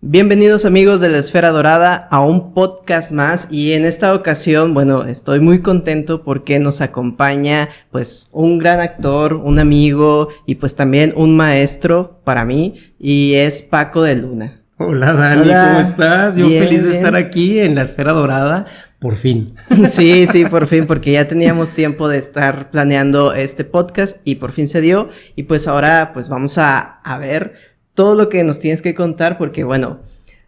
Bienvenidos amigos de la Esfera Dorada a un podcast más y en esta ocasión, bueno, estoy muy contento porque nos acompaña pues un gran actor, un amigo y pues también un maestro para mí y es Paco de Luna. Hola Dani, Hola. ¿cómo estás? Yo Bien, feliz de bien. estar aquí en la Esfera Dorada, por fin. Sí, por fin, porque ya teníamos tiempo de estar planeando este podcast y por fin se dio y pues ahora pues vamos a ver todo lo que nos tienes que contar porque bueno,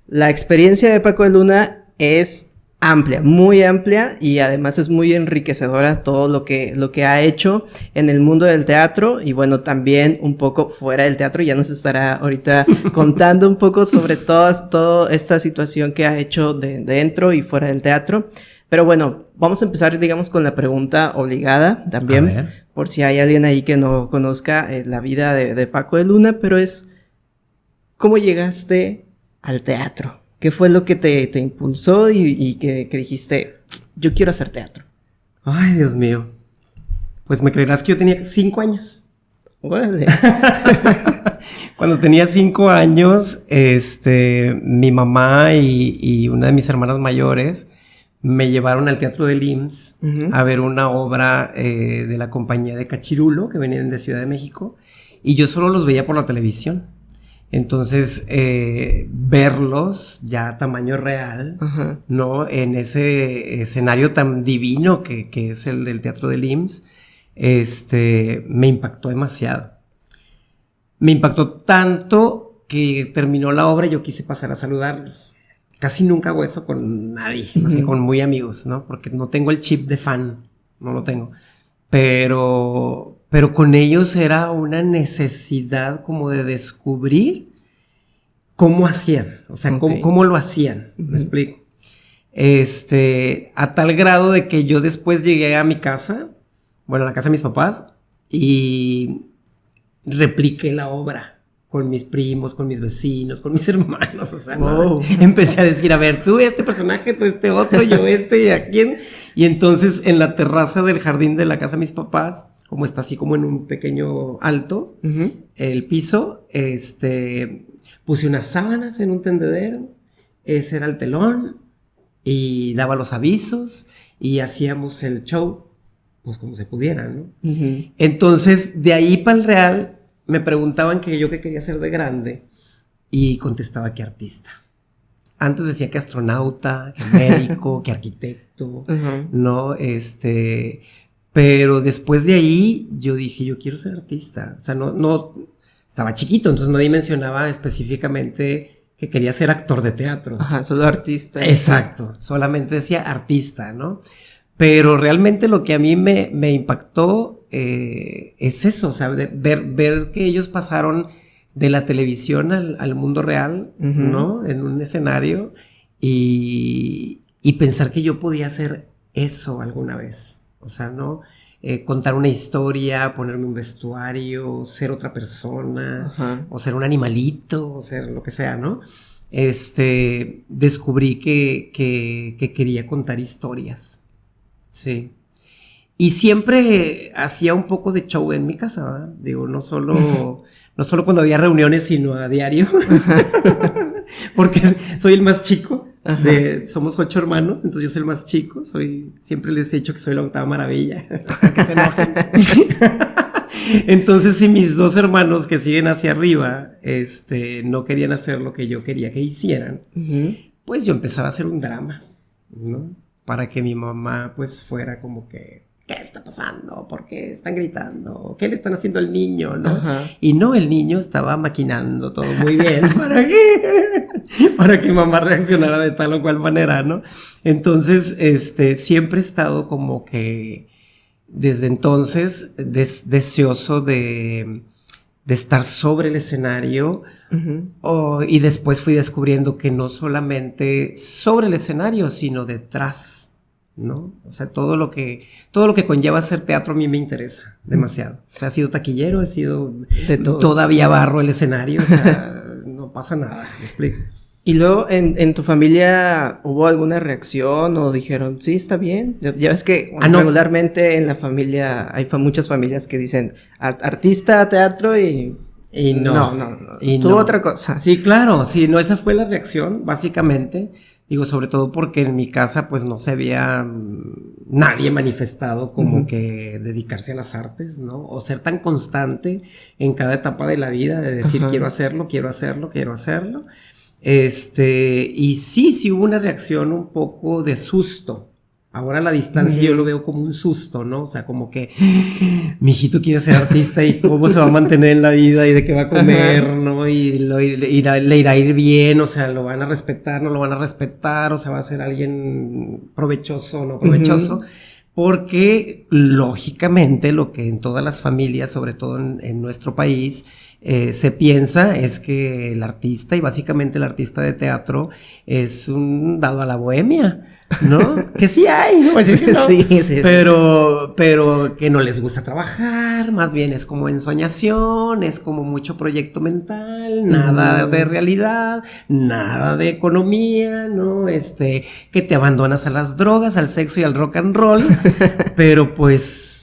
la experiencia de Paco de Luna es amplia, muy amplia y además es muy enriquecedora todo lo que ha hecho en el mundo del teatro y bueno, también un poco fuera del teatro, ya nos estará ahorita contando un poco sobre toda esta situación que ha hecho dentro y fuera del teatro. Pero bueno, vamos a empezar, digamos, con la pregunta obligada también, por si hay alguien ahí que no conozca la vida de Paco de Luna, pero es, ¿cómo llegaste al teatro? ¿Qué fue lo que te impulsó y que dijiste, yo quiero hacer teatro? Ay, Dios mío. Pues me creerás que yo tenía 5 años. Órale. Cuando tenía 5 años, mi mamá y una de mis hermanas mayores me llevaron al Teatro del IMSS a ver una obra de la compañía de Cachirulo, que venían de Ciudad de México, y yo solo los veía por la televisión. Entonces, verlos ya a tamaño real, ¿no? En ese escenario tan divino que es el del Teatro del IMSS, me impactó demasiado. Me impactó tanto que terminó la obra y yo quise pasar a saludarlos. Casi nunca hago eso con nadie, más que con muy amigos, ¿no? Porque no tengo el chip de fan, no lo tengo. Pero con ellos era una necesidad como de descubrir cómo hacían, o sea, cómo lo hacían, me explico. A tal grado de que yo después llegué a mi casa, bueno, a la casa de mis papás, y repliqué la obra con mis primos, con mis vecinos, con mis hermanos, o sea, no, empecé a decir, a ver, tú este personaje, tú este otro, yo y a quién, y entonces en la terraza del jardín de la casa de mis papás, como está así como en un pequeño alto, el piso, puse unas sábanas en un tendedero, ese era el telón, y daba los avisos, y hacíamos el show, pues como se pudiera, ¿no? Entonces, de ahí para el Real, me preguntaban que yo qué quería ser de grande, y contestaba que artista. Antes decía que astronauta, que médico, que arquitecto, ¿no? Pero después de ahí, yo dije, yo quiero ser artista. O sea, no, estaba chiquito, entonces no dimensionaba específicamente que quería ser actor de teatro. Ajá, solo artista. Exacto, solamente decía artista, ¿no? Pero realmente lo que a mí me impactó es eso, o sea, ver que ellos pasaron de la televisión al mundo real, ¿no? En un escenario y pensar que yo podía hacer eso alguna vez, o sea, ¿no? Contar una historia, ponerme un vestuario, ser otra persona, o ser un animalito, o ser lo que sea, ¿no? Descubrí que quería contar historias. Sí. Y siempre hacía un poco de show en mi casa, ¿verdad? Digo, no solo cuando había reuniones, sino a diario. Porque soy el más chico. Somos 8 hermanos, entonces yo soy el más chico. Siempre les he dicho que soy la octava maravilla. Que se enojen. Entonces, si mis 2 hermanos que siguen hacia arriba, no querían hacer lo que yo quería que hicieran, pues yo empezaba a hacer un drama, ¿no? Para que mi mamá pues fuera como que, ¿qué está pasando? ¿Por qué están gritando? ¿Qué le están haciendo al niño? ¿No? Y no, el niño estaba maquinando todo muy bien para que mamá reaccionara de tal o cual manera, ¿no? Entonces, siempre he estado como que desde entonces deseoso de estar sobre el escenario. Y después fui descubriendo que no solamente sobre el escenario, sino detrás, ¿no? O sea, todo lo que conlleva hacer teatro a mí me interesa demasiado. O sea, he sido taquillero, todavía barro el escenario, o sea, no pasa nada, me explico. Y luego, ¿en tu familia hubo alguna reacción o dijeron, sí, está bien? Ya ves que regularmente en la familia hay muchas familias que dicen artista, teatro y Y no. Y tuvo otra cosa. Sí, claro, sí, no, esa fue la reacción, básicamente. Digo, sobre todo porque en mi casa, pues, no se había nadie manifestado como que dedicarse a las artes, ¿no? O ser tan constante en cada etapa de la vida, de decir, quiero hacerlo, quiero hacerlo, quiero hacerlo. Y sí hubo una reacción un poco de susto. Ahora a la distancia yo lo veo como un susto, ¿no? O sea, como que mi hijito quiere ser artista y cómo se va a mantener en la vida y de qué va a comer, ¿no? Y le irá a ir bien, o sea, lo van a respetar, no lo van a respetar, o sea, va a ser alguien provechoso o no provechoso. Porque lógicamente lo que en todas las familias, sobre todo en nuestro país, se piensa es que el artista, y básicamente el artista de teatro, es un dado a la bohemia, ¿no? Que sí hay, ¿no? Pues que no. Sí, pero que no les gusta trabajar, más bien es como ensoñación, es como mucho proyecto mental, nada de realidad, nada de economía, ¿no? Que te abandonas a las drogas, al sexo y al rock and roll, pero pues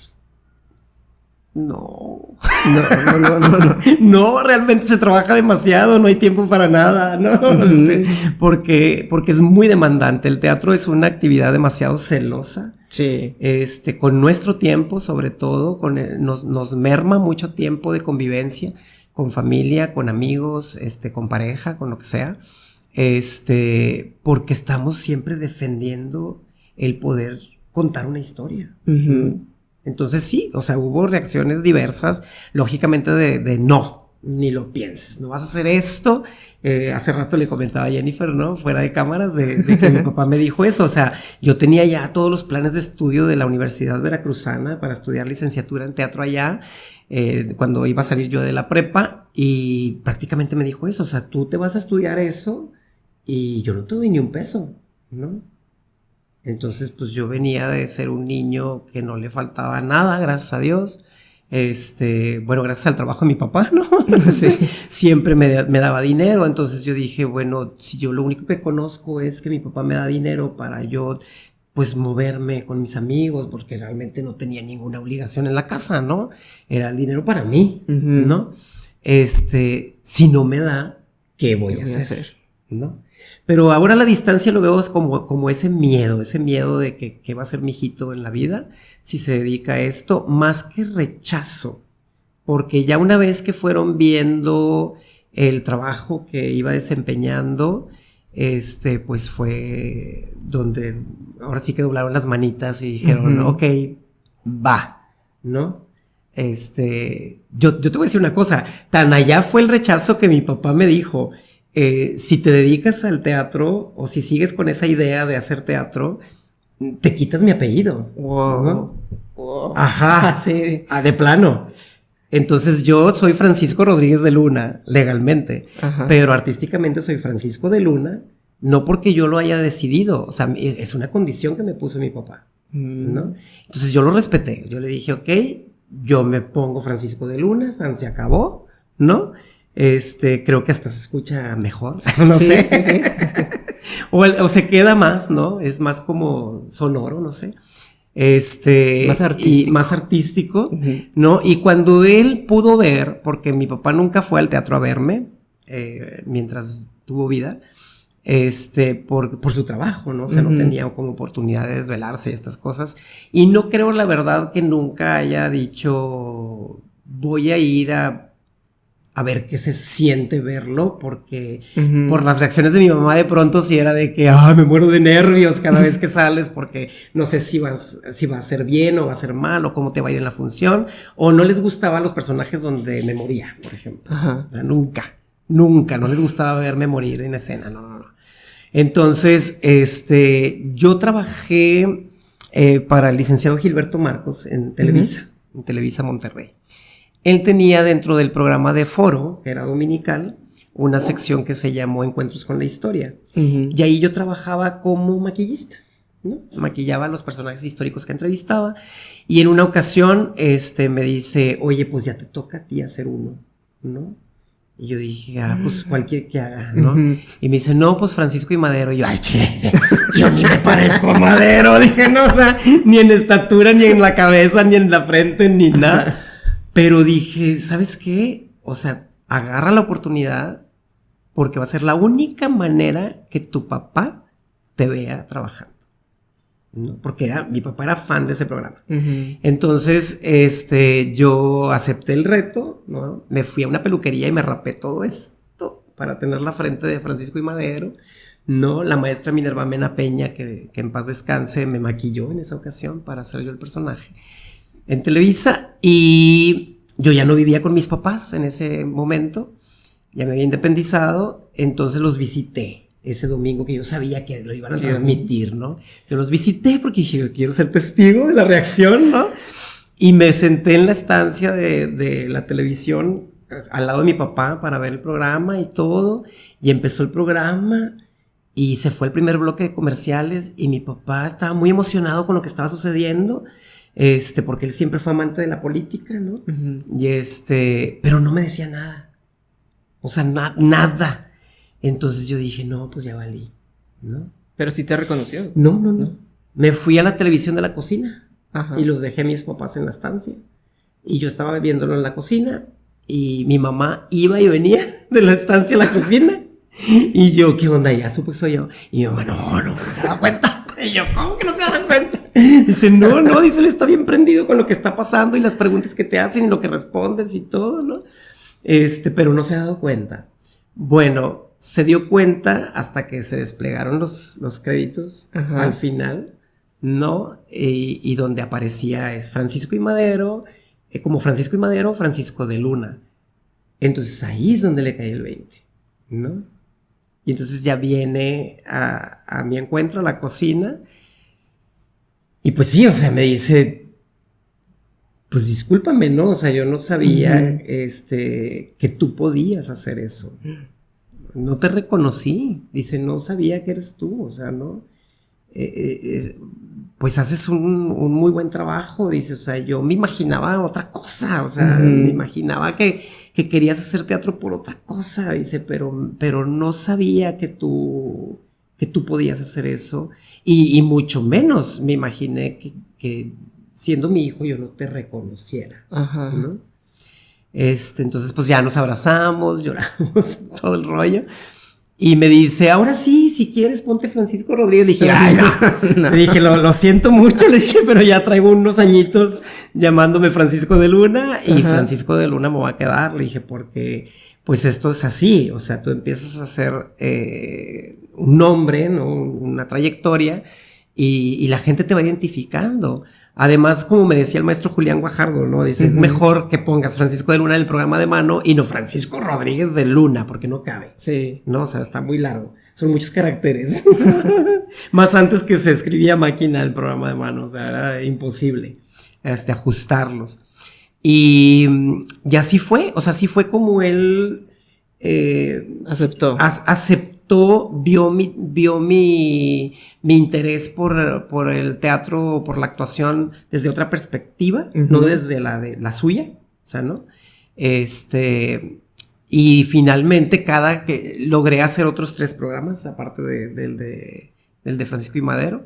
no, realmente se trabaja demasiado, no hay tiempo para nada, ¿no? Porque es muy demandante. El teatro es una actividad demasiado celosa. Sí. Con nuestro tiempo, sobre todo, nos merma mucho tiempo de convivencia, con familia, con amigos, con pareja, con lo que sea. Porque estamos siempre defendiendo el poder contar una historia. Entonces sí, o sea, hubo reacciones diversas, lógicamente de no, ni lo pienses, no vas a hacer esto. Hace rato le comentaba a Jennifer, ¿no? Fuera de cámaras, de que mi papá me dijo eso. O sea, yo tenía ya todos los planes de estudio de la Universidad Veracruzana para estudiar licenciatura en teatro allá, cuando iba a salir yo de la prepa, y prácticamente me dijo eso, o sea, tú te vas a estudiar eso y yo no te doy ni un peso, ¿no? Entonces, pues yo venía de ser un niño que no le faltaba nada, gracias a Dios. Bueno, gracias al trabajo de mi papá, ¿no? Sí. Siempre me daba dinero. Entonces yo dije, bueno, si yo lo único que conozco es que mi papá me da dinero para yo, pues, moverme con mis amigos, porque realmente no tenía ninguna obligación en la casa, ¿no? Era el dinero para mí, ¿no? Si no me da, ¿qué voy a hacer? ¿No? Pero ahora a la distancia lo veo como ese miedo de que qué va a ser mi hijito en la vida si se dedica a esto, más que rechazo, porque ya una vez que fueron viendo el trabajo que iba desempeñando, pues fue donde ahora sí que doblaron las manitas y dijeron, ok, va, ¿no? Yo te voy a decir una cosa, tan allá fue el rechazo que mi papá me dijo, si te dedicas al teatro o si sigues con esa idea de hacer teatro, te quitas mi apellido. Wow. ¿No? Wow. Ajá, sí. De plano. Entonces yo soy Francisco Rodríguez de Luna, legalmente, pero artísticamente soy Francisco de Luna, no porque yo lo haya decidido, o sea, es una condición que me puso mi papá, ¿no? Entonces yo lo respeté, yo le dije, ok, yo me pongo Francisco de Luna, se acabó, ¿no? Creo que hasta se escucha mejor, no sé. Sí. O se queda más, ¿no? Es más como sonoro, no sé. Más artístico, ¿no? Y cuando él pudo ver, porque mi papá nunca fue al teatro a verme, mientras tuvo vida, por su trabajo, ¿no? O sea, no tenía como oportunidad de desvelarse y estas cosas. Y no creo, la verdad, que nunca haya dicho, voy a ir a ver qué se siente verlo, porque por las reacciones de mi mamá de pronto sí era de que me muero de nervios cada vez que sales, porque no sé si va a ser bien o va a ser mal, o cómo te va a ir en la función, o no les gustaban los personajes donde me moría, por ejemplo. O sea, nunca no les gustaba verme morir en escena, no. Entonces, yo trabajé para el licenciado Gilberto Marcos en Televisa, en Televisa Monterrey. Él tenía dentro del programa de Foro, que era dominical, una sección que se llamó Encuentros con la Historia. Y ahí yo trabajaba como maquillista, ¿no? Maquillaba a los personajes históricos que entrevistaba. Y en una ocasión, me dice, oye, pues ya te toca a ti hacer uno, ¿no? Y yo dije, pues cualquier que haga, ¿no? Y me dice, no, pues Francisco y Madero. Y yo, yo ni me parezco a Madero. Dije, no, o sea, ni en estatura, ni en la cabeza, ni en la frente, ni nada. Pero dije, ¿sabes qué? O sea, agarra la oportunidad porque va a ser la única manera que tu papá te vea trabajando, ¿no? Porque mi papá era fan de ese programa. Uh-huh. Entonces, yo acepté el reto, ¿no? Me fui a una peluquería y me rapé todo esto para tener la frente de Francisco I. Madero, ¿no? La maestra Minerva Mena Peña, que en paz descanse, me maquilló en esa ocasión para hacer yo el personaje en Televisa, y yo ya no vivía con mis papás en ese momento, ya me había independizado, entonces los visité ese domingo que yo sabía que lo iban a transmitir, ¿no? Yo los visité porque dije, yo quiero ser testigo de la reacción, ¿no? Y me senté en la estancia de la televisión al lado de mi papá para ver el programa y todo, y empezó el programa y se fue el primer bloque de comerciales y mi papá estaba muy emocionado con lo que estaba sucediendo, porque él siempre fue amante de la política, ¿no? Uh-huh. Y pero no me decía nada. O sea, nada. Entonces yo dije, no, pues ya valí, ¿no? Pero sí te reconoció. No. Me fui a la televisión de la cocina. Ajá. Y los dejé a mis papás en la estancia. Y yo estaba viéndolo en la cocina y mi mamá iba y venía de la estancia a la cocina. Y yo, ¿qué onda? Ya supe que soy yo. Y mi mamá, no se da cuenta. Y yo, ¿cómo que no se da cuenta? Dice, no, dice, él está bien prendido con lo que está pasando y las preguntas que te hacen y lo que respondes y todo, ¿no? Pero no se ha dado cuenta. Bueno, se dio cuenta hasta que se desplegaron los créditos. Ajá. Al final, ¿no? Y donde aparecía Francisco I. Madero, como Francisco I. Madero, Francisco de Luna. Entonces ahí es donde le cae el 20, ¿no? Y entonces ya viene a mi encuentro a la cocina y pues sí, o sea, me dice, pues discúlpame, ¿no? O sea, yo no sabía uh-huh. Que tú podías hacer eso. No te reconocí. Dice, no sabía que eres tú, o sea, ¿no? Pues haces un muy buen trabajo, dice, o sea, yo me imaginaba otra cosa, o sea, uh-huh. me imaginaba que querías hacer teatro por otra cosa, dice, pero no sabía que tú podías hacer eso, y mucho menos me imaginé que siendo mi hijo yo no te reconociera, uh-huh. ¿no? Entonces pues ya nos abrazamos, lloramos, todo el rollo. Y me dice, ahora sí, si quieres, ponte Francisco Rodríguez. Le dije, ay, no. Le dije, lo siento mucho, le dije, pero ya traigo unos añitos llamándome Francisco de Luna y ajá. Francisco de Luna me va a quedar. Le dije, porque pues esto es así, o sea, tú empiezas a hacer un nombre, ¿no? Una trayectoria y la gente te va identificando. Además, como me decía el maestro Julián Guajardo, ¿no? Dice, uh-huh. es mejor que pongas Francisco de Luna en el programa de mano y no Francisco Rodríguez de Luna, porque no cabe. Sí. No, o sea, está muy largo. Son muchos caracteres. Más antes que se escribía máquina el programa de mano, o sea, era imposible ajustarlos. Y así fue, o sea, así fue como él aceptó. Vio mi interés por el teatro, por la actuación desde otra perspectiva, uh-huh. no desde la suya, o sea, ¿no? Y finalmente que logré hacer otros 3 programas, aparte del de Francisco I. Madero,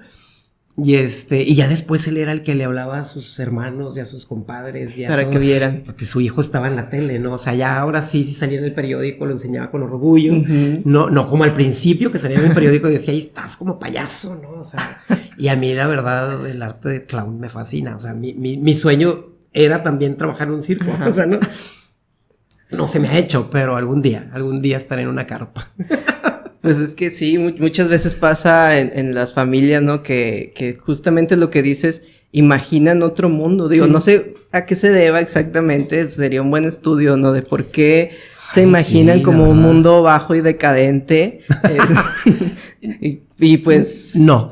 y ya después él era el que le hablaba a sus hermanos y a sus compadres. Y a para todo, que vieran. Porque su hijo estaba en la tele, ¿no? O sea, ya ahora sí salía en el periódico, lo enseñaba con orgullo. Uh-huh. No como al principio que salía en el periódico y decía, ahí estás como payaso, ¿no? O sea, y a mí la verdad el arte de clown me fascina. O sea, mi sueño era también trabajar en un circo. Uh-huh. O sea, no se me ha hecho, pero algún día estaré en una carpa. Pues es que sí, muchas veces pasa en las familias, ¿no? Que justamente lo que dices, imaginan otro mundo. Digo, sí. No sé a qué se deba exactamente, sería un buen estudio, ¿no? De por qué se imaginan como un mundo bajo y decadente. y pues... No.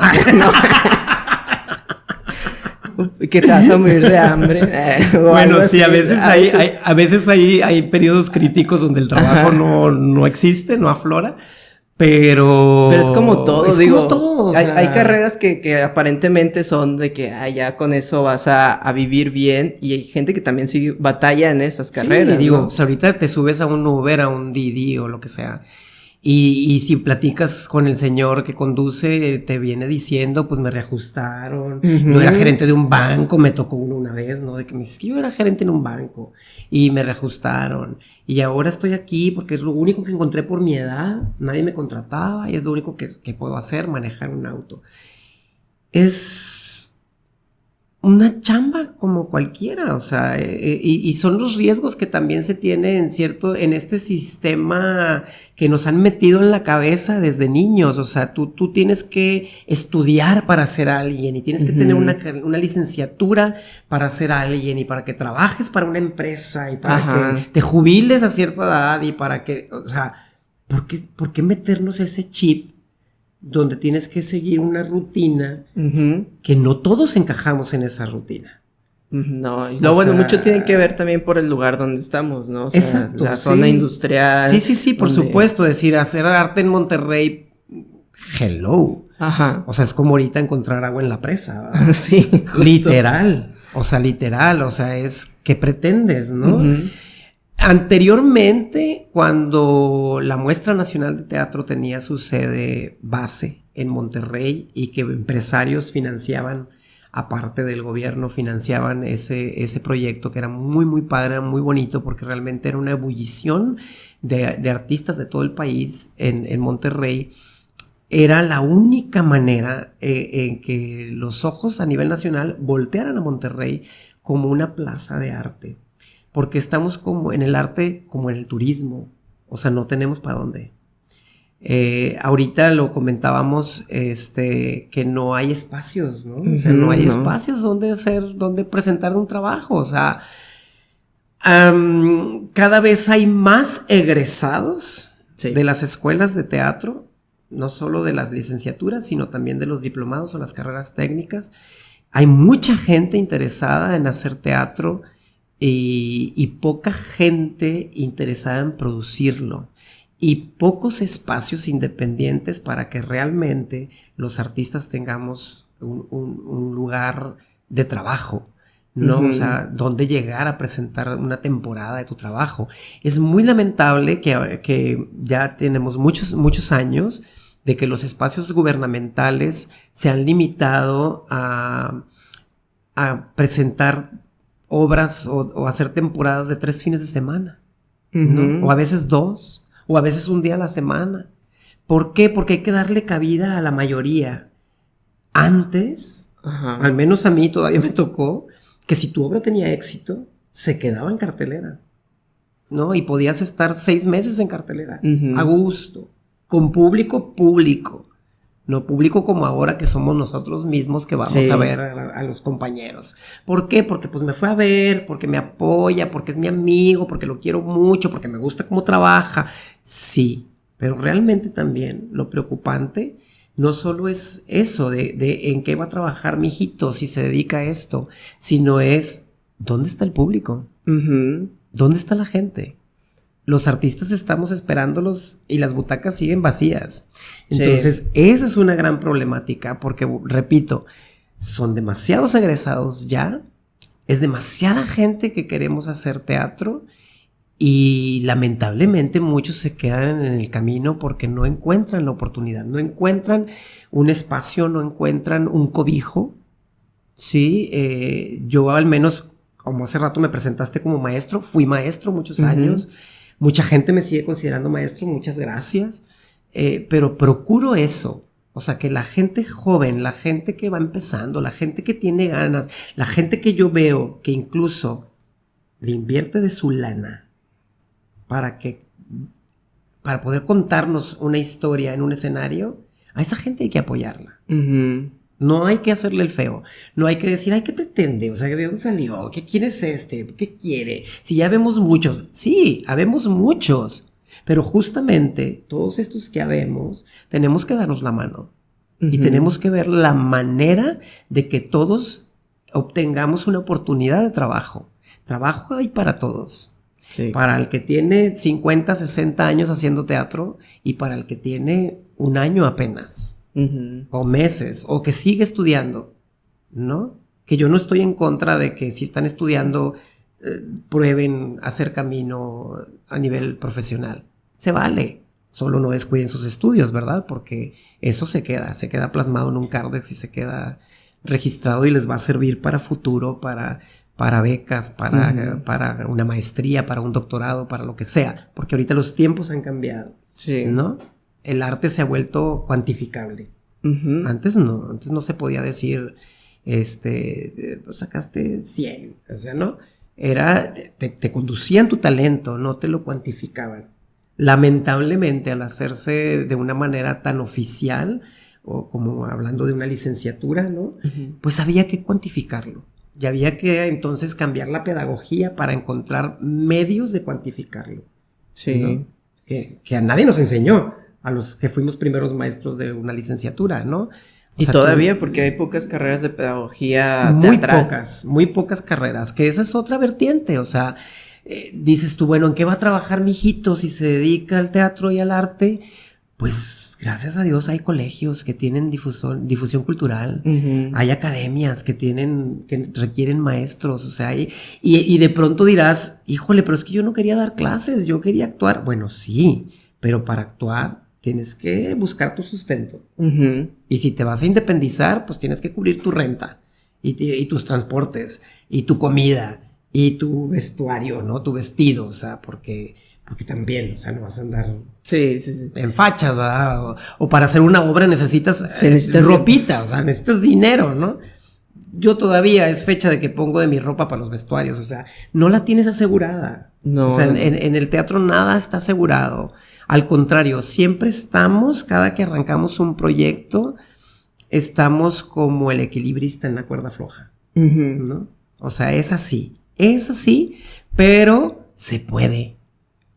Que te vas a morir de hambre. Bueno, sí, a veces hay periodos críticos donde el trabajo no existe, no aflora. Pero es como todo, como todo, o sea, hay carreras que aparentemente son de que ya con eso vas a vivir bien, y hay gente que también sigue batalla en esas carreras. Sí, digo, ¿no? Pues ahorita te subes a un Uber, a un Didi o lo que sea, Y si platicas con el señor que conduce, te viene diciendo, pues me reajustaron. Yo era gerente de un banco, me tocó uno una vez, ¿no? De que me dices que yo era gerente en un banco y me reajustaron. Y ahora estoy aquí porque es lo único que encontré por mi edad. Nadie me contrataba y es lo único que puedo hacer, manejar un auto. Es una chamba como cualquiera, o sea, y son los riesgos que también se tienen en este sistema que nos han metido en la cabeza desde niños. O sea, tú tienes que estudiar para ser alguien y tienes que tener una licenciatura para ser alguien y para que trabajes para una empresa y para que te jubiles a cierta edad y para que, o sea, ¿por qué meternos ese chip donde tienes que seguir una rutina que no todos encajamos en esa rutina? No, y mucho tiene que ver también por el lugar donde estamos, ¿no? O sea, exacto, la zona industrial. Sí, por supuesto. Decir, hacer arte en Monterrey, hello. Ajá. O sea, es como ahorita encontrar agua en la presa. Sí, justo. Literal. O sea, es, ¿qué pretendes, no? Anteriormente, cuando la Muestra Nacional de Teatro tenía su sede base en Monterrey y que empresarios financiaban, aparte del gobierno, financiaban ese proyecto que era muy, muy padre, muy bonito, porque realmente era una ebullición de artistas de todo el país en Monterrey. Era la única manera en que los ojos a nivel nacional voltearan a Monterrey como una plaza de arte. Porque estamos como en el arte, como en el turismo. O sea, no tenemos para dónde. Ahorita lo comentábamos, que no hay espacios, ¿no? O sea, no hay espacios donde presentar un trabajo. O sea, cada vez hay más egresados de las escuelas de teatro, no solo de las licenciaturas, sino también de los diplomados o las carreras técnicas. Hay mucha gente interesada en hacer teatro, y poca gente interesada en producirlo y pocos espacios independientes para que realmente los artistas tengamos un lugar de trabajo, ¿no? O sea, donde llegar a presentar una temporada de tu trabajo. Es muy lamentable que ya tenemos muchos años de que los espacios gubernamentales se han limitado a presentar obras o hacer temporadas de 3 fines de semana, ¿no? O a veces 2, o a veces un día a la semana. ¿Por qué? Porque hay que darle cabida a la mayoría. Antes, al menos a mí todavía me tocó, que si tu obra tenía éxito, se quedaba en cartelera, ¿no? Y podías estar 6 meses en cartelera, a gusto, con público. No público como ahora que somos nosotros mismos que vamos a ver a los compañeros. ¿Por qué? Porque pues me fue a ver, porque me apoya, porque es mi amigo, porque lo quiero mucho, porque me gusta cómo trabaja. Sí, pero realmente también lo preocupante no solo es eso de en qué va a trabajar mi hijito si se dedica a esto, sino es ¿dónde está el público? ¿Dónde está la gente? Los artistas estamos esperándolos y las butacas siguen vacías. Entonces, esa es una gran problemática porque, repito, son demasiados egresados ya, es demasiada gente que queremos hacer teatro y lamentablemente muchos se quedan en el camino porque no encuentran la oportunidad, no encuentran un espacio, no encuentran un cobijo. Sí, yo al menos, como hace rato me presentaste como maestro, fui maestro muchos años. Mucha gente me sigue considerando maestro, muchas gracias, pero procuro eso, o sea, que la gente joven, la gente que va empezando, la gente que tiene ganas, la gente que yo veo que incluso le invierte de su lana para poder contarnos una historia en un escenario, a esa gente hay que apoyarla. No hay que hacerle el feo, no hay que decir, ay, ¿qué pretende? O sea, ¿de dónde salió? ¿Quién es este? ¿Qué quiere? Si ya vemos muchos, sí, habemos muchos, pero justamente todos estos que habemos, tenemos que darnos la mano y tenemos que ver la manera de que todos obtengamos una oportunidad de trabajo. Trabajo hay para todos. Para el que tiene 50, 60 años haciendo teatro y para el que tiene un año apenas. O meses, o que sigue estudiando, ¿no? Que yo no estoy en contra de que si están estudiando prueben hacer camino a nivel profesional. Se vale, Solo no descuiden sus estudios, ¿verdad? Porque eso se queda plasmado en un Cardex y se queda registrado y les va a servir para futuro, para becas, para una maestría, para un doctorado, para lo que sea. Porque ahorita los tiempos han cambiado, Sí. ¿no? El arte se ha vuelto cuantificable. Antes no se podía decir, pues sacaste 100, o sea, ¿no? Te conducían tu talento, no te lo cuantificaban. Lamentablemente, al hacerse de una manera tan oficial, o como hablando de una licenciatura, ¿no? Pues había que cuantificarlo. Y había que entonces cambiar la pedagogía para encontrar medios de cuantificarlo. Sí. ¿No? Que a nadie nos enseñó, a los que fuimos primeros maestros de una licenciatura, ¿no? Y todavía, porque hay pocas carreras de pedagogía teatral. Muy pocas carreras, que esa es otra vertiente, o sea, dices tú, bueno, ¿en qué va a trabajar mi hijito si se dedica al teatro y al arte? Pues gracias a Dios hay colegios que tienen difusión cultural, hay academias que requieren maestros, o sea, y de pronto dirás, híjole, pero es que yo no quería dar clases, yo quería actuar. Bueno, sí, pero para actuar tienes que buscar tu sustento. Y si te vas a independizar, pues tienes que cubrir tu renta y tus transportes y tu comida y tu vestuario, ¿no? Tu vestido, o sea, porque también, o sea, no vas a andar en fachas, ¿verdad? O para hacer una obra necesitas ropita, o sea, necesitas dinero, ¿no? Yo todavía es fecha de que pongo de mi ropa para los vestuarios, o sea, no la tienes asegurada. No. O sea, en el teatro nada está asegurado. Al contrario, siempre estamos, cada que arrancamos un proyecto, estamos como el equilibrista en la cuerda floja, ¿no? O sea, es así, pero se puede.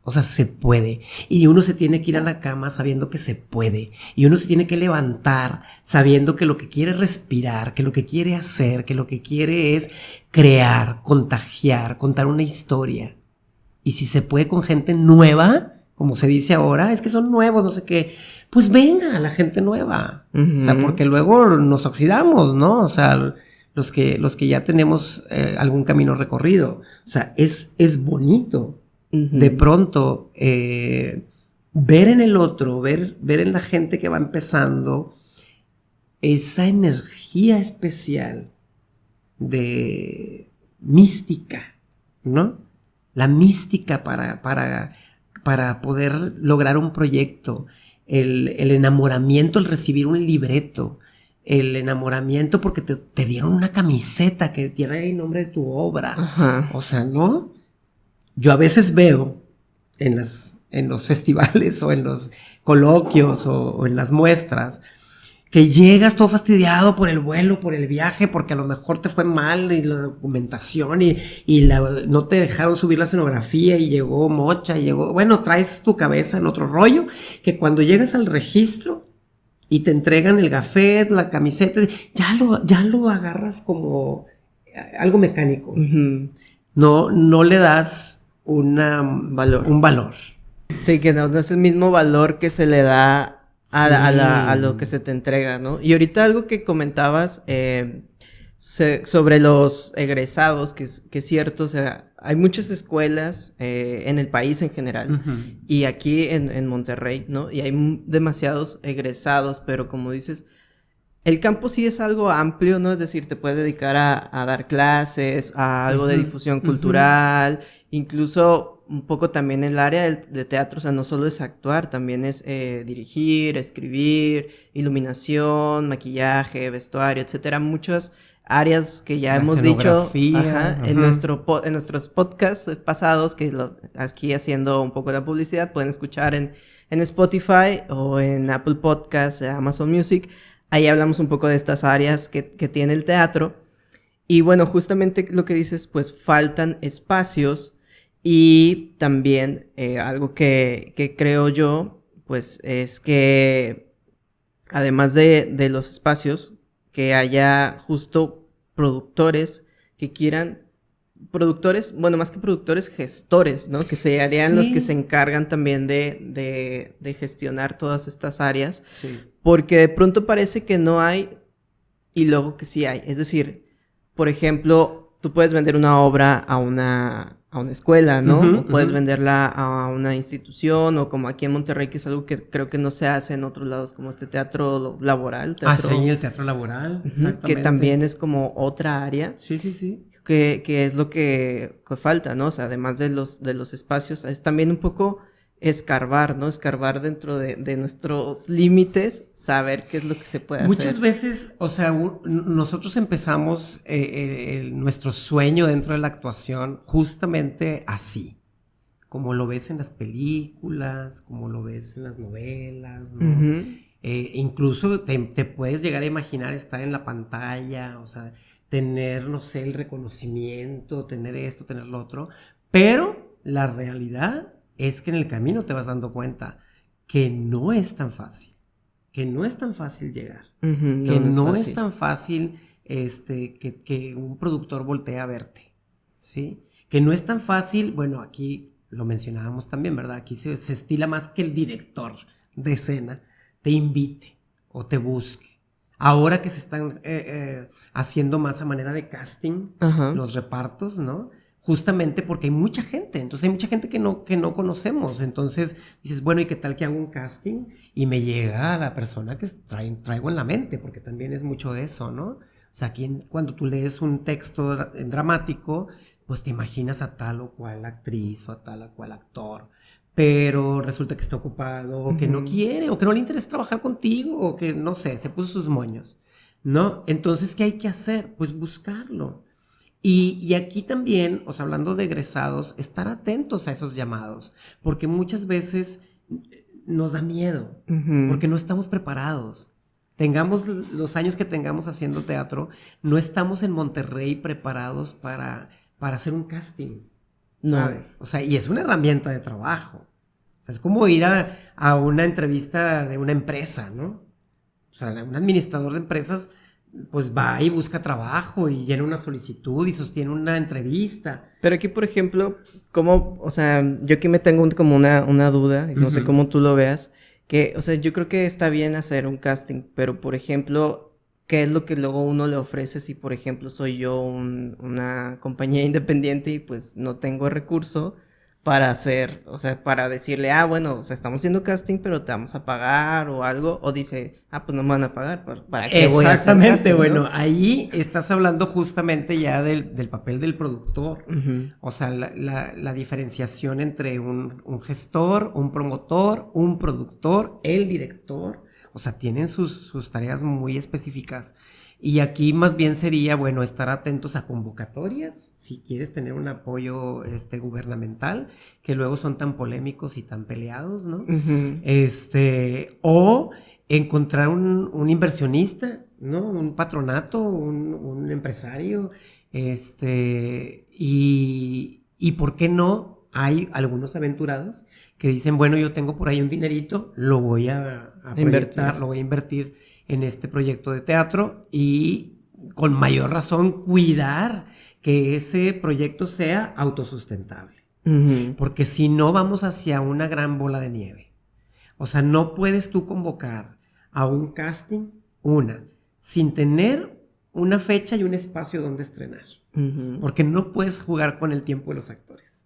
O sea, se puede. Y uno se tiene que ir a la cama sabiendo que se puede. Y uno se tiene que levantar sabiendo que lo que quiere es respirar, que lo que quiere hacer, que lo que quiere es crear, contagiar, contar una historia. Y si se puede con gente nueva, como se dice ahora, es que son nuevos, no sé qué, pues venga la gente nueva. O sea, porque luego nos oxidamos, ¿no? O sea, los que ya tenemos algún camino recorrido. O sea, es bonito. De pronto, ver en el otro, ver en la gente que va empezando esa energía especial de mística, ¿no? La mística para poder lograr un proyecto, el enamoramiento, el recibir un libreto, el enamoramiento porque te dieron una camiseta que tiene el nombre de tu obra. O sea, ¿no? Yo a veces veo en los festivales o en los coloquios o en las muestras que llegas todo fastidiado por el vuelo, por el viaje, porque a lo mejor te fue mal y la documentación y no te dejaron subir la escenografía y llegó mocha bueno, traes tu cabeza en otro rollo, que cuando llegas al registro y te entregan el gafet, la camiseta, ya lo agarras como algo mecánico. No le das un valor. Sí, que no es el mismo valor que se le da a lo que se te entrega, ¿no? Y ahorita algo que comentabas sobre los egresados, que es cierto, o sea, hay muchas escuelas en el país en general, y aquí en Monterrey, ¿no? Y hay demasiados egresados, pero como dices, el campo sí es algo amplio, ¿no? Es decir, te puedes dedicar a dar clases, a algo de difusión cultural, incluso un poco también el área de teatro, o sea, no solo es actuar, también es dirigir, escribir, iluminación, maquillaje, vestuario, etcétera, muchas áreas que ya hemos dicho en nuestros podcasts pasados, que aquí haciendo un poco de publicidad, pueden escuchar en Spotify o en Apple Podcasts, Amazon Music. Ahí hablamos un poco de estas áreas que tiene el teatro. Y bueno, justamente lo que dices, pues faltan espacios. Y también algo que creo yo, pues es que además de los espacios, que haya justo productores que quieran, bueno, más que productores, gestores, ¿no? Que serían los que se encargan también de gestionar todas estas áreas. Sí. Porque de pronto parece que no hay y luego que sí hay. Es decir, por ejemplo, tú puedes vender una obra a una a una escuela, ¿no? Uh-huh, o puedes uh-huh. venderla a una institución, o como aquí en Monterrey, que es algo que creo que no se hace en otros lados, como este teatro laboral, Sí, el teatro laboral, que exactamente. también es como otra área. Sí, sí, sí. Que es lo que falta, ¿no? O sea, además de los espacios, es también un poco escarbar, ¿no? Escarbar dentro de nuestros límites, saber qué es lo que se puede Muchas hacer. veces, o sea, nosotros empezamos nuestro sueño dentro de la actuación justamente así, como lo ves en las películas, como lo ves en las novelas, ¿no? Uh-huh. Incluso te puedes llegar a imaginar estar en la pantalla, o sea, tener, no sé, el reconocimiento, tener esto, tener lo otro, pero la realidad es que en el camino te vas dando cuenta que no es tan fácil, que no es tan fácil llegar, Uh-huh. que No es no es fácil. tan fácil que un productor voltee a verte, ¿sí? Que no es tan fácil, bueno, aquí lo mencionábamos también, ¿verdad? Aquí se estila más que el director de escena te invite o te busque. Ahora que se están haciendo más a manera de casting, Ajá. los repartos, ¿no? Justamente porque hay mucha gente, entonces hay mucha gente que no conocemos, entonces dices, bueno, ¿y qué tal que hago un casting y me llega la persona que traigo en la mente? Porque también es mucho de eso, ¿no? O sea, aquí cuando tú lees un texto dramático, pues te imaginas a tal o cual actriz o a tal o cual actor, pero resulta que está ocupado, o que no quiere, o que no le interesa trabajar contigo, o que no sé, se puso sus moños, ¿no? Entonces, ¿qué hay que hacer? Pues buscarlo. Y aquí también, o sea, hablando de egresados, estar atentos a esos llamados, porque muchas veces nos da miedo, Uh-huh. porque no estamos preparados. Tengamos los años que tengamos haciendo teatro, no estamos en Monterrey preparados para hacer un casting, No. ¿sabes? O sea, y es una herramienta de trabajo. O sea, es como ir a una entrevista de una empresa, ¿no? O sea, un administrador de empresas pues va y busca trabajo y llena una solicitud y sostiene una entrevista. Pero aquí, por ejemplo, ¿cómo? O sea, yo aquí me tengo como una duda, y no sé cómo tú lo veas, que, o sea, yo creo que está bien hacer un casting, pero, por ejemplo, ¿qué es lo que luego uno le ofrece si, por ejemplo, soy yo una compañía independiente y pues no tengo recurso para hacer, o sea, para decirle, bueno, o sea, estamos haciendo casting, pero te vamos a pagar o algo, o dice, pues no me van a pagar, ¿para qué voy a hacer Exactamente, casting, bueno, ¿no? ahí estás hablando justamente ya del papel del productor. Uh-huh. O sea, la diferenciación entre un gestor, un promotor, un productor, el director. O sea, tienen sus tareas muy específicas. Y aquí más bien sería, bueno, estar atentos a convocatorias, si quieres tener un apoyo gubernamental, que luego son tan polémicos y tan peleados, ¿no? Uh-huh. O encontrar un inversionista, ¿no? Un patronato, un empresario, y ¿por qué no? Hay algunos aventurados que dicen, bueno, yo tengo por ahí un dinerito, lo voy a proyectar, lo voy a invertir en este proyecto de teatro y con mayor razón cuidar que ese proyecto sea autosustentable. Uh-huh. Porque si no vamos hacia una gran bola de nieve. O sea, no puedes tú convocar a un casting, sin tener una fecha y un espacio donde estrenar. Uh-huh. Porque no puedes jugar con el tiempo de los actores.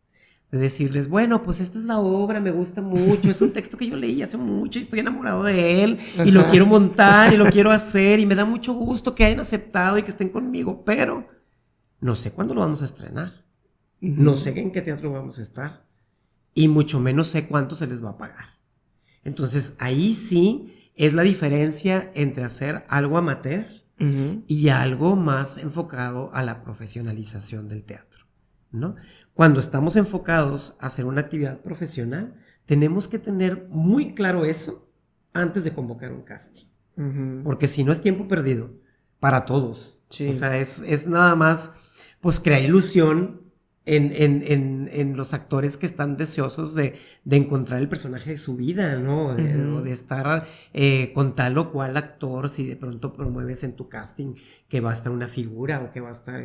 De decirles, bueno, pues esta es la obra, me gusta mucho, es un texto que yo leí hace mucho y estoy enamorado de él y lo quiero montar y lo quiero hacer y me da mucho gusto que hayan aceptado y que estén conmigo, pero no sé cuándo lo vamos a estrenar, no sé en qué teatro vamos a estar y mucho menos sé cuánto se les va a pagar. Entonces ahí sí es la diferencia entre hacer algo amateur y algo más enfocado a la profesionalización del teatro, ¿no? Cuando estamos enfocados a hacer una actividad profesional, tenemos que tener muy claro eso antes de convocar un casting. Porque si no es tiempo perdido para todos. Sí. O sea, es nada más pues crear ilusión en los actores que están deseosos de encontrar el personaje de su vida, ¿no? O de estar con tal o cual actor, si de pronto promueves en tu casting que va a estar una figura o que va a estar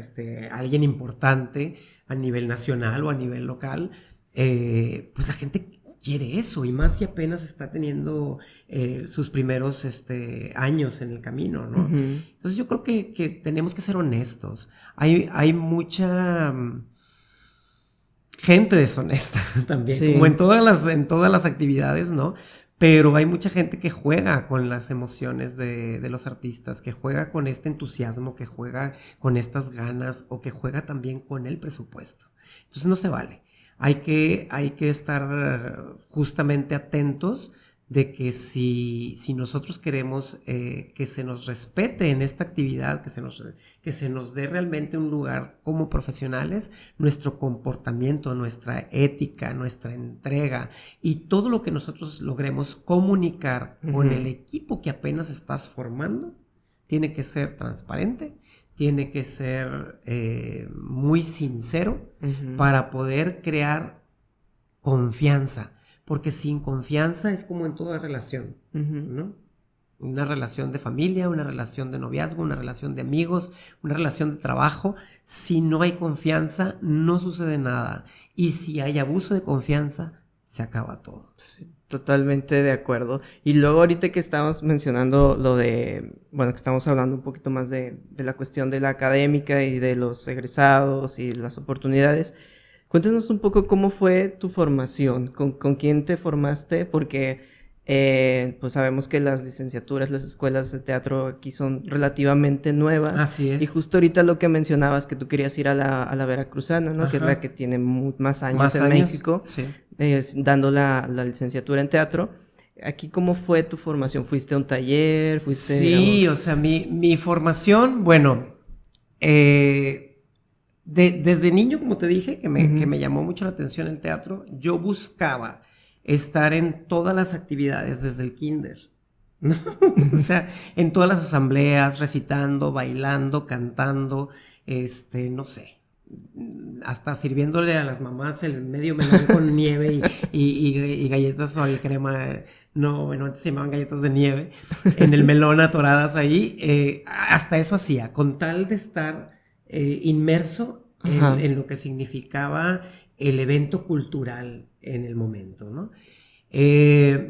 alguien importante a nivel nacional o a nivel local, pues la gente quiere eso, y más si apenas está teniendo sus primeros años en el camino, ¿no? Entonces yo creo que tenemos que ser honestos. Hay mucha gente deshonesta también, Sí. como en todas las actividades, ¿no? Pero hay mucha gente que juega con las emociones de los artistas, que juega con este entusiasmo, que juega con estas ganas o que juega también con el presupuesto. Entonces no se vale. Hay que estar justamente atentos de que si nosotros queremos que se nos respete en esta actividad, que se nos dé realmente un lugar como profesionales, nuestro comportamiento, nuestra ética, nuestra entrega y todo lo que nosotros logremos comunicar con el equipo que apenas estás formando, tiene que ser transparente, tiene que ser muy sincero para poder crear confianza. Porque sin confianza es como en toda relación, ¿no? Una relación de familia, una relación de noviazgo, una relación de amigos, una relación de trabajo. Si no hay confianza, no sucede nada. Y si hay abuso de confianza, se acaba todo. Sí, totalmente de acuerdo. Y luego ahorita que estábamos mencionando lo de, bueno, que estamos hablando un poquito más de la cuestión de la académica y de los egresados y las oportunidades. Cuéntanos un poco cómo fue tu formación, con quién te formaste, porque pues sabemos que las licenciaturas, las escuelas de teatro aquí son relativamente nuevas. Así es. Y justo ahorita lo que mencionabas, que tú querías ir a la Veracruzana, ¿no? Ajá. Que es la que tiene más años en México, sí. dando la licenciatura en teatro. Aquí, ¿cómo fue tu formación? ¿Fuiste a un taller? Sí, o sea, mi formación, bueno, desde niño, como te dije, que me llamó mucho la atención el teatro, yo buscaba estar en todas las actividades desde el kinder, ¿no? O sea, en todas las asambleas, recitando, bailando, cantando, no sé, hasta sirviéndole a las mamás el medio melón con nieve y galletas suave crema, no, bueno, antes se llamaban galletas de nieve, en el melón atoradas ahí, hasta eso hacía, con tal de estar inmerso en lo que significaba el evento cultural en el momento, ¿no?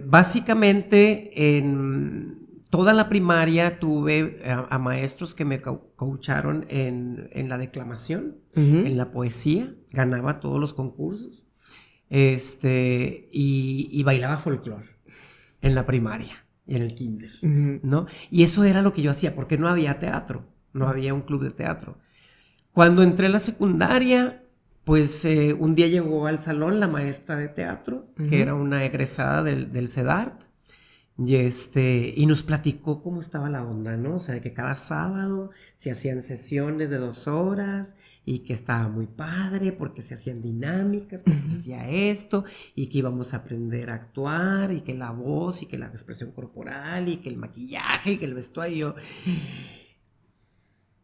Básicamente en toda la primaria tuve a maestros que me coacharon en la declamación, en la poesía, ganaba todos los concursos, y bailaba folclore en la primaria y en el kinder, ¿no? Y eso era lo que yo hacía, porque no había teatro, no había un club de teatro. Cuando entré a la secundaria, pues un día llegó al salón la maestra de teatro, que era una egresada del CEDART, y nos platicó cómo estaba la onda, ¿no? O sea, que cada sábado se hacían sesiones de 2 horas y que estaba muy padre porque se hacían dinámicas, porque se hacía esto y que íbamos a aprender a actuar y que la voz y que la expresión corporal y que el maquillaje y que el vestuario.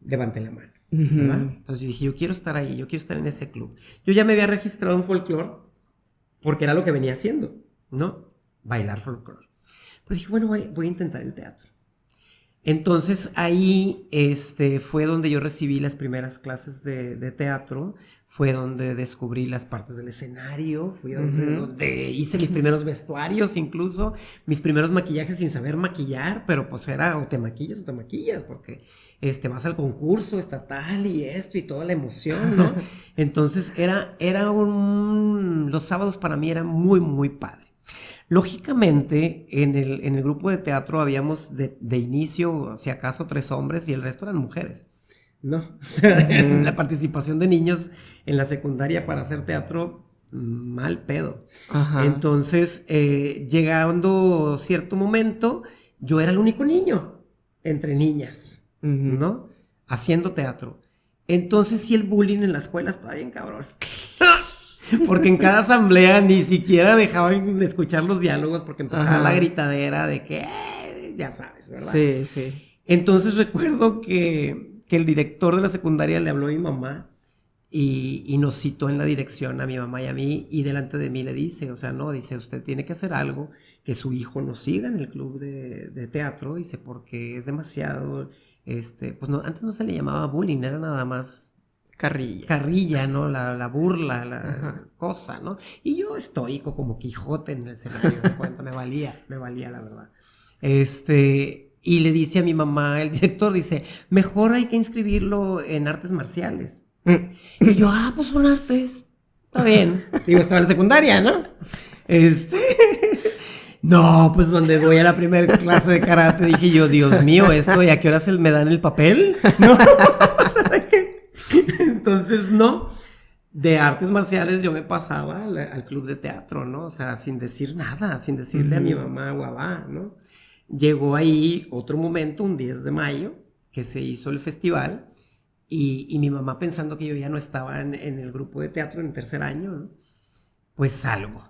Levanté la mano. ¿Verdad? Entonces yo dije, yo quiero estar ahí, yo quiero estar en ese club. Yo ya me había registrado en folclore porque era lo que venía haciendo, ¿no? Bailar folclore. Pero dije, bueno, voy a intentar el teatro. Entonces ahí fue donde yo recibí las primeras clases de teatro, fue donde descubrí las partes del escenario, fue donde hice mis primeros vestuarios, incluso mis primeros maquillajes sin saber maquillar, pero pues era o te maquillas, porque vas al concurso estatal y esto y toda la emoción, ¿no? Entonces los sábados para mí eran muy, muy padre. Lógicamente, en el grupo de teatro habíamos de inicio, si acaso, 3 hombres y el resto eran mujeres, ¿no? O sea, la participación de niños en la secundaria para hacer teatro, mal pedo. Entonces, llegando cierto momento, yo era el único niño entre niñas, ¿no? Haciendo teatro. Entonces, sí, el bullying en la escuela estaba bien cabrón. Porque en cada asamblea ni siquiera dejaban escuchar los diálogos porque empezaba la gritadera de que, ya sabes, ¿verdad? Sí, sí. Entonces recuerdo que el director de la secundaria le habló a mi mamá y nos citó en la dirección a mi mamá y a mí y delante de mí le dice, dice, usted tiene que hacer algo que su hijo nos siga en el club de teatro, dice, porque es demasiado, pues no, antes no se le llamaba bullying, era nada más carrilla, ¿no? La burla, la cosa, ¿no? Y yo estoico como Quijote en el escenario, de cuenta, me valía la verdad. Y le dice a mi mamá, el director dice, mejor hay que inscribirlo en artes marciales. Y yo, pues son artes. está bien. Digo, estaba en la secundaria, ¿no? No, pues donde voy a la primera clase de karate dije yo, Dios mío, ¿esto y a qué horas me dan el papel? No, o sea, ¿de qué? Entonces, no. De artes marciales yo me pasaba al club de teatro, ¿no? O sea, sin decir nada, sin decirle a mi mamá guabá, ¿no? Llegó ahí otro momento, un 10 de mayo, que se hizo el festival, y mi mamá pensando que yo ya no estaba en el grupo de teatro en tercer año, ¿no? Pues salgo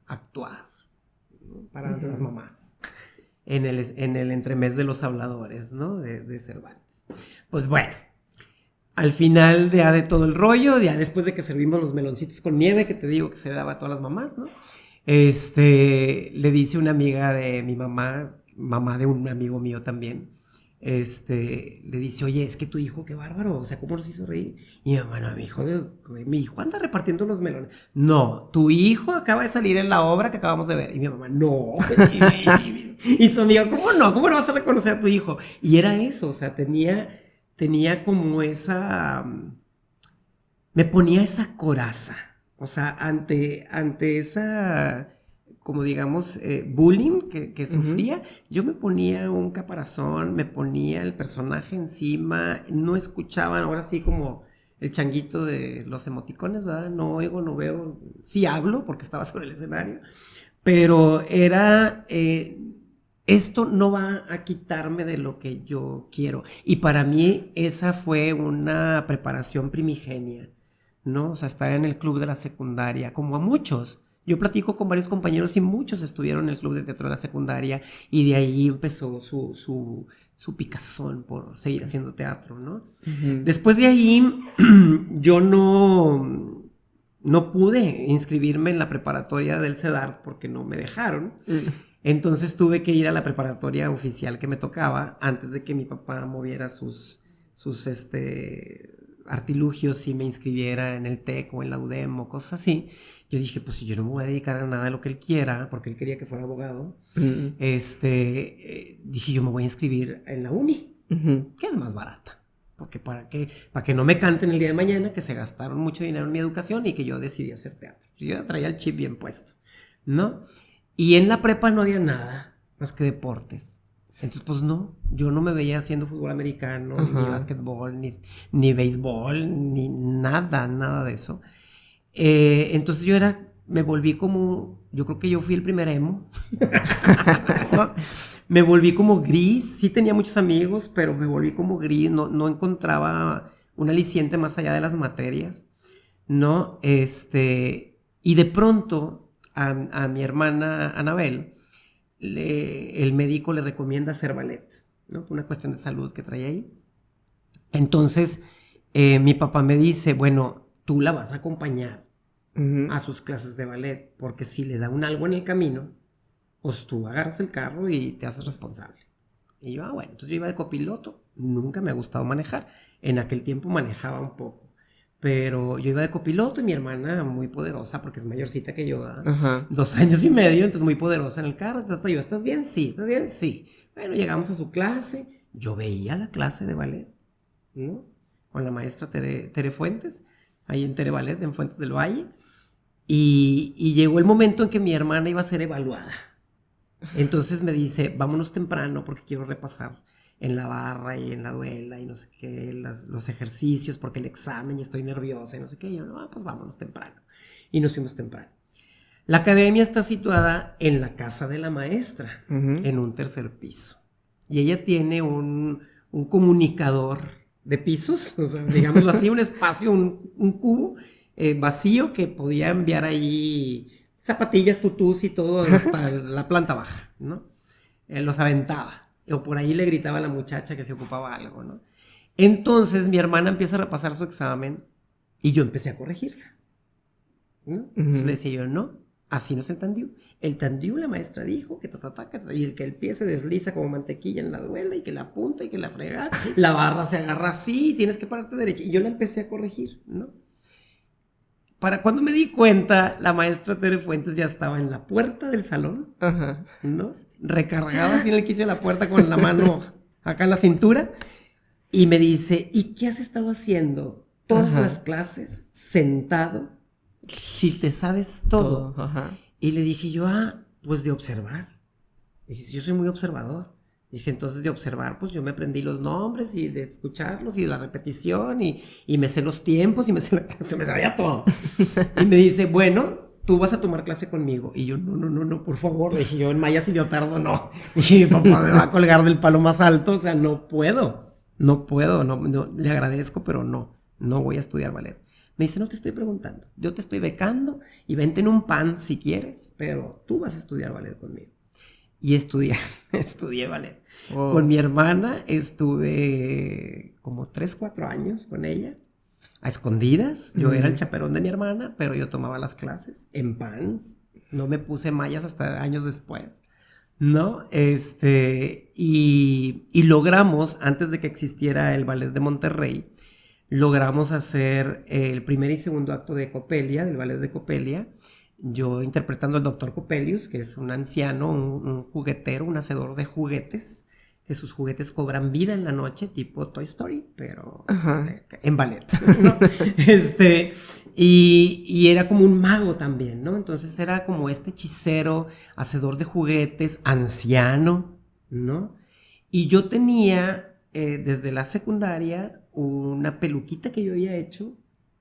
a actuar, ¿no? Para las mamás, en el entremés de los habladores, ¿no? De Cervantes. Pues bueno, al final de todo el rollo, ya después de que servimos los meloncitos con nieve, que te digo que se daba a todas las mamás, ¿no? Le dice una amiga de mi mamá de un amigo mío también, le dice, oye, es que tu hijo, qué bárbaro, o sea, ¿cómo nos hizo reír? Y mi mamá, no, mi hijo anda repartiendo los melones. No, tu hijo acaba de salir en la obra que acabamos de ver. Y mi mamá, no. Y su amiga, ¿cómo no? ¿Cómo no vas a reconocer a tu hijo? Y era eso, o sea, tenía como esa, me ponía esa coraza, o sea, ante esa, como digamos, bullying que sufría, yo me ponía un caparazón, me ponía el personaje encima, no escuchaban, ahora sí como el changuito de los emoticones, ¿verdad? No oigo, no veo, sí hablo porque estaba sobre el escenario, pero era, esto no va a quitarme de lo que yo quiero, y para mí esa fue una preparación primigenia, ¿no? O sea, estar en el club de la secundaria, como a muchos. Yo platico con varios compañeros y muchos estuvieron en el club de teatro de la secundaria y de ahí empezó su picazón por seguir haciendo teatro, ¿no? Después de ahí yo no pude inscribirme en la preparatoria del CEDAR porque no me dejaron. Entonces tuve que ir a la preparatoria oficial que me tocaba antes de que mi papá moviera sus artilugios y me inscribiera en el TEC o en la UDEM o cosas así. Yo dije, pues si yo no me voy a dedicar a nada de lo que él quiera, porque él quería que fuera abogado, dije, yo me voy a inscribir en la uni, que es más barata. Porque para que no me canten el día de mañana que se gastaron mucho dinero en mi educación y que yo decidí hacer teatro. Yo ya traía el chip bien puesto, ¿no? Y en la prepa no había nada más que deportes. Entonces, pues no, yo no me veía haciendo fútbol americano, ni básquetbol, ni béisbol, ni nada de eso. Entonces me volví como, yo creo que yo fui el primer emo. ¿No? Me volví como gris, sí tenía muchos amigos, pero me volví como gris, no encontraba un aliciente más allá de las materias, ¿no? Y de pronto a mi hermana Anabel, el médico le recomienda hacer ballet, ¿no? Por una cuestión de salud que traía ahí. Entonces, mi papá me dice, bueno, tú la vas a acompañar a sus clases de ballet, porque si le da algo en el camino, pues tú agarras el carro y te haces responsable. Y yo, bueno, entonces yo iba de copiloto, nunca me ha gustado manejar, en aquel tiempo manejaba un poco, pero yo iba de copiloto y mi hermana muy poderosa, porque es mayorcita que yo, 2 años y medio, entonces muy poderosa en el carro, yo, ¿estás bien? Sí, ¿estás bien? Sí. Bueno, llegamos a su clase, yo veía la clase de ballet, ¿no? Con la maestra Tere Fuentes, ahí en Tere Ballet, en Fuentes del Valle, y llegó el momento en que mi hermana iba a ser evaluada. Entonces me dice, vámonos temprano porque quiero repasar en la barra y en la duela y no sé qué, los ejercicios, porque el examen y estoy nerviosa y no sé qué. Y yo, no, pues vámonos temprano. Y nos fuimos temprano. La academia está situada en la casa de la maestra, en un tercer piso. Y ella tiene un comunicador de pisos, o sea, digámoslo así, un espacio, un cubo vacío que podía enviar ahí zapatillas, tutús y todo hasta la planta baja, ¿no? Los aventaba, o por ahí le gritaba a la muchacha que se ocupaba algo, ¿no? Entonces mi hermana empieza a repasar su examen y yo empecé a corregirla, ¿no? Entonces le decía yo, no, así no es el tendiu. El tendiu, la maestra dijo que y el que el pie se desliza como mantequilla en la duela y que la punta y que la fregada, la barra se agarra así y tienes que pararte derecha. Y yo la empecé a corregir, ¿no? Para cuando me di cuenta, la maestra Tere Fuentes ya estaba en la puerta del salón, ¿no? Recargada así en el quicio de la puerta con la mano acá en la cintura. Y me dice, ¿y qué has estado haciendo todas las clases sentado si te sabes todo. Ajá. Y le dije yo, pues de observar. Dije, yo soy muy observador. Dije, entonces de observar, pues yo me aprendí los nombres y de escucharlos y de la repetición y me sé los tiempos y se me sabía todo. Y me dice, bueno, tú vas a tomar clase conmigo. Y yo, no, por favor. Le dije yo, en mayas y leotardo, no. Y mi papá me va a colgar del palo más alto, o sea, no puedo, no, le agradezco, pero no voy a estudiar ballet. Me dice, no te estoy preguntando, yo te estoy becando y vente en un pan si quieres, pero tú vas a estudiar ballet conmigo. Y estudié ballet. Wow. Con mi hermana estuve como 3-4 años con ella, a escondidas. Yo era el chaperón de mi hermana, pero yo tomaba las clases en pants. No me puse mallas hasta años después, ¿no? Y logramos, antes de que existiera el ballet de Monterrey, logramos hacer el primer y segundo acto de Coppelia, del ballet de Coppelia. Yo interpretando al doctor Coppelius, que es un anciano, un juguetero, un hacedor de juguetes, que sus juguetes cobran vida en la noche, tipo Toy Story, pero en ballet, ¿no? Y era como un mago también, ¿no? Entonces era como este hechicero, hacedor de juguetes, anciano, ¿no? Y yo tenía, desde la secundaria, una peluquita que yo había hecho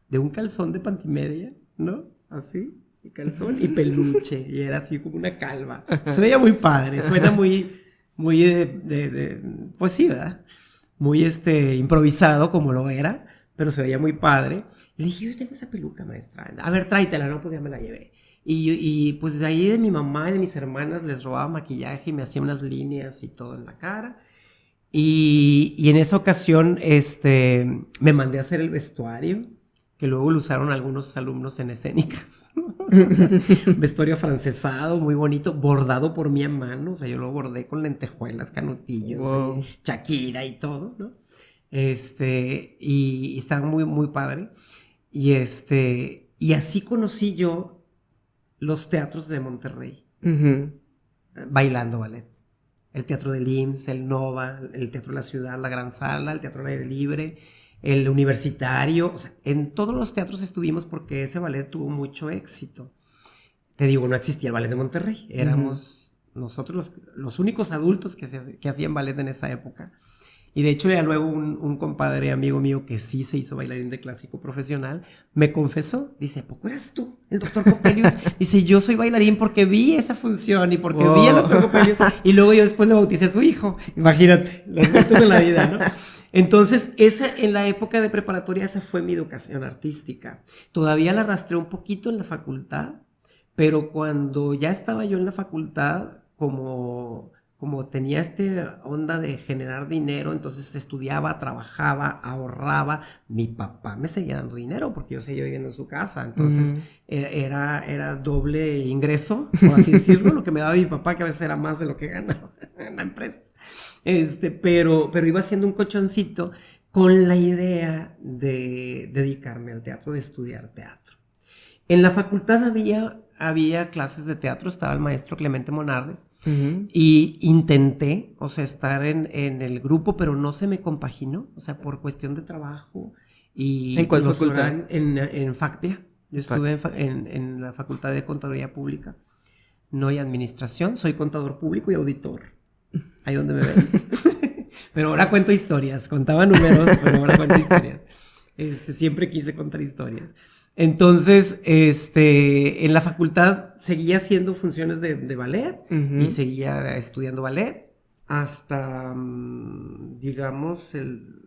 de un calzón de pantimedia, ¿no? Así. Y calzón y peluche, y era así como una calva. Se veía muy padre, suena muy pues sí, ¿verdad? Muy improvisado como lo era, pero se veía muy padre. Y le dije, yo tengo esa peluca, maestra. A ver, tráetela, ¿no? Pues ya me la llevé. Y pues de ahí de mi mamá y de mis hermanas les robaba maquillaje y me hacía unas líneas y todo en la cara. Y en esa ocasión, me mandé a hacer el vestuario, que luego lo usaron algunos alumnos en escénicas. Vestuario francesado, muy bonito, bordado por mí a mano, o sea, yo lo bordé con lentejuelas, canutillos, wow. Y Shakira y todo, ¿no? Y estaba muy, muy padre. Y así conocí yo los teatros de Monterrey, bailando ballet. El Teatro del IMSS, el Nova, el Teatro de la Ciudad, la Gran Sala, el Teatro al Aire Libre, el Universitario, o sea, en todos los teatros estuvimos porque ese ballet tuvo mucho éxito. Te digo, no existía el ballet de Monterrey, éramos nosotros los únicos adultos que hacían ballet en esa época. Y de hecho ya luego un compadre amigo mío que sí se hizo bailarín de clásico profesional, me confesó, dice, ¿a poco eras tú, el doctor Coppelius? Dice, yo soy bailarín porque vi esa función y porque vi al doctor Coppelius, y luego yo después le bauticé a su hijo. Imagínate, las vueltas de la vida, ¿no? Entonces, en la época de preparatoria, esa fue mi educación artística. Todavía la arrastré un poquito en la facultad, pero cuando ya estaba yo en la facultad, como tenía onda de generar dinero, entonces estudiaba, trabajaba, ahorraba. Mi papá me seguía dando dinero porque yo seguía viviendo en su casa, entonces era doble ingreso, por así decirlo, lo que me daba mi papá, que a veces era más de lo que ganaba en la empresa. Pero iba haciendo un colchoncito con la idea de dedicarme al teatro, de estudiar teatro. En la facultad había clases de teatro, estaba el maestro Clemente Monardes, y intenté, o sea, estar en el grupo, pero no se me compaginó, o sea, por cuestión de trabajo. Y ¿en cuál facultad? En FACPIA. Yo estuve en la Facultad de Contaduría Pública, no hay administración, soy contador público y auditor, ahí donde me ven. Pero ahora cuento historias, contaba números, pero ahora cuento historias. Siempre quise contar historias. Entonces, en la facultad seguía haciendo funciones de ballet y seguía estudiando ballet hasta, digamos, el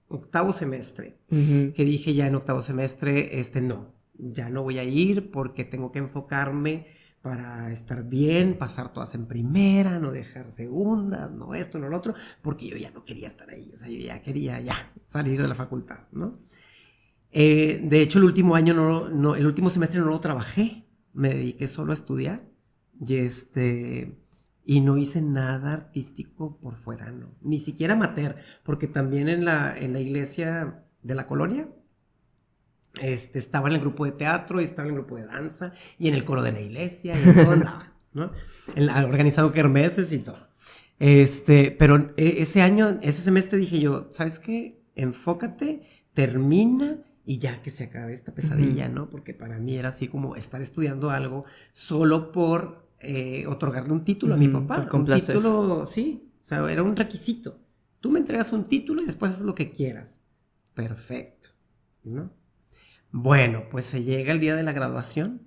octavo semestre, que dije ya en octavo semestre, ya no voy a ir porque tengo que enfocarme para estar bien, pasar todas en primera, no dejar segundas, no esto, no lo otro, porque yo ya no quería estar ahí, o sea, yo ya quería salir de la facultad, ¿no? De hecho, el último año el último semestre no lo trabajé, me dediqué solo a estudiar y no hice nada artístico por fuera, no, ni siquiera amateur, porque también en la iglesia de la colonia estaba en el grupo de teatro, estaba en el grupo de danza y en el coro de la iglesia y en todo andaba, ¿no? Organizando kermeses y todo. Pero ese semestre dije yo, ¿sabes qué? Enfócate, termina y ya que se acabe esta pesadilla, ¿no? Porque para mí era así como estar estudiando algo solo por otorgarle un título a mi papá. Por complacer. Un título, sí, o sea, era un requisito. Tú me entregas un título y después haces lo que quieras. Perfecto, ¿no? Bueno, pues se llega el día de la graduación,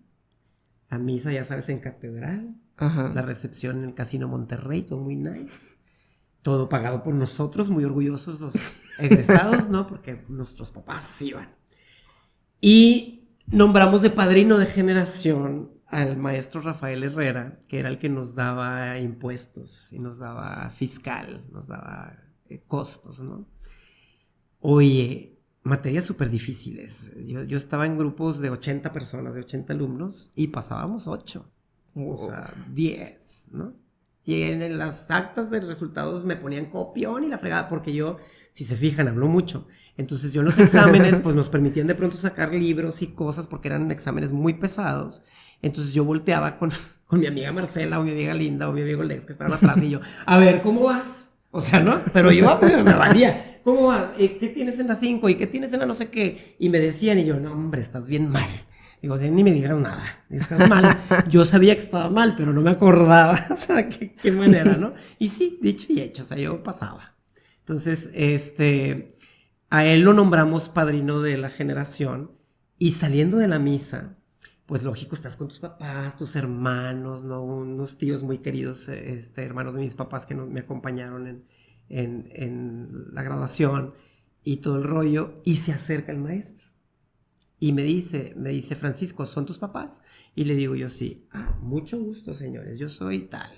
la misa, ya sabes, en catedral, Ajá. la recepción en el Casino Monterrey, todo muy nice, todo pagado por nosotros, muy orgullosos los egresados, ¿no? Porque nuestros papás iban. Y nombramos de padrino de generación al maestro Rafael Herrera, que era el que nos daba impuestos y nos daba fiscal, nos daba costos, ¿no? Oye, materias súper difíciles. Yo estaba en grupos de 80 personas, de 80 alumnos, y pasábamos 8, o sea, 10, ¿no? Y en las actas de resultados me ponían copión y la fregada, porque yo, si se fijan, hablo mucho. Entonces yo en los exámenes, pues nos permitían de pronto sacar libros y cosas, porque eran exámenes muy pesados. Entonces yo volteaba con mi amiga Marcela, o mi amiga Linda, o mi amigo Lex, que estaban atrás, y yo, a ver, ¿cómo vas? O sea, ¿no? Pero yo me valía. ¿Cómo vas? ¿Qué tienes en la 5? ¿Y qué tienes en la no sé qué? Y me decían, y yo, no, hombre, estás bien mal. Digo, o sea, ni me digas nada, estás mal. Yo sabía que estaba mal, pero no me acordaba, o sea, qué manera, ¿no? Y sí, dicho y hecho, o sea, yo pasaba. Entonces, a él lo nombramos padrino de la generación, y saliendo de la misa, pues lógico, estás con tus papás, tus hermanos, ¿no? Unos tíos muy queridos, hermanos de mis papás que me acompañaron en la graduación y todo el rollo, y se acerca el maestro. Y me dice, Francisco, ¿son tus papás? Y le digo yo, sí. Ah, mucho gusto, señores, yo soy tal,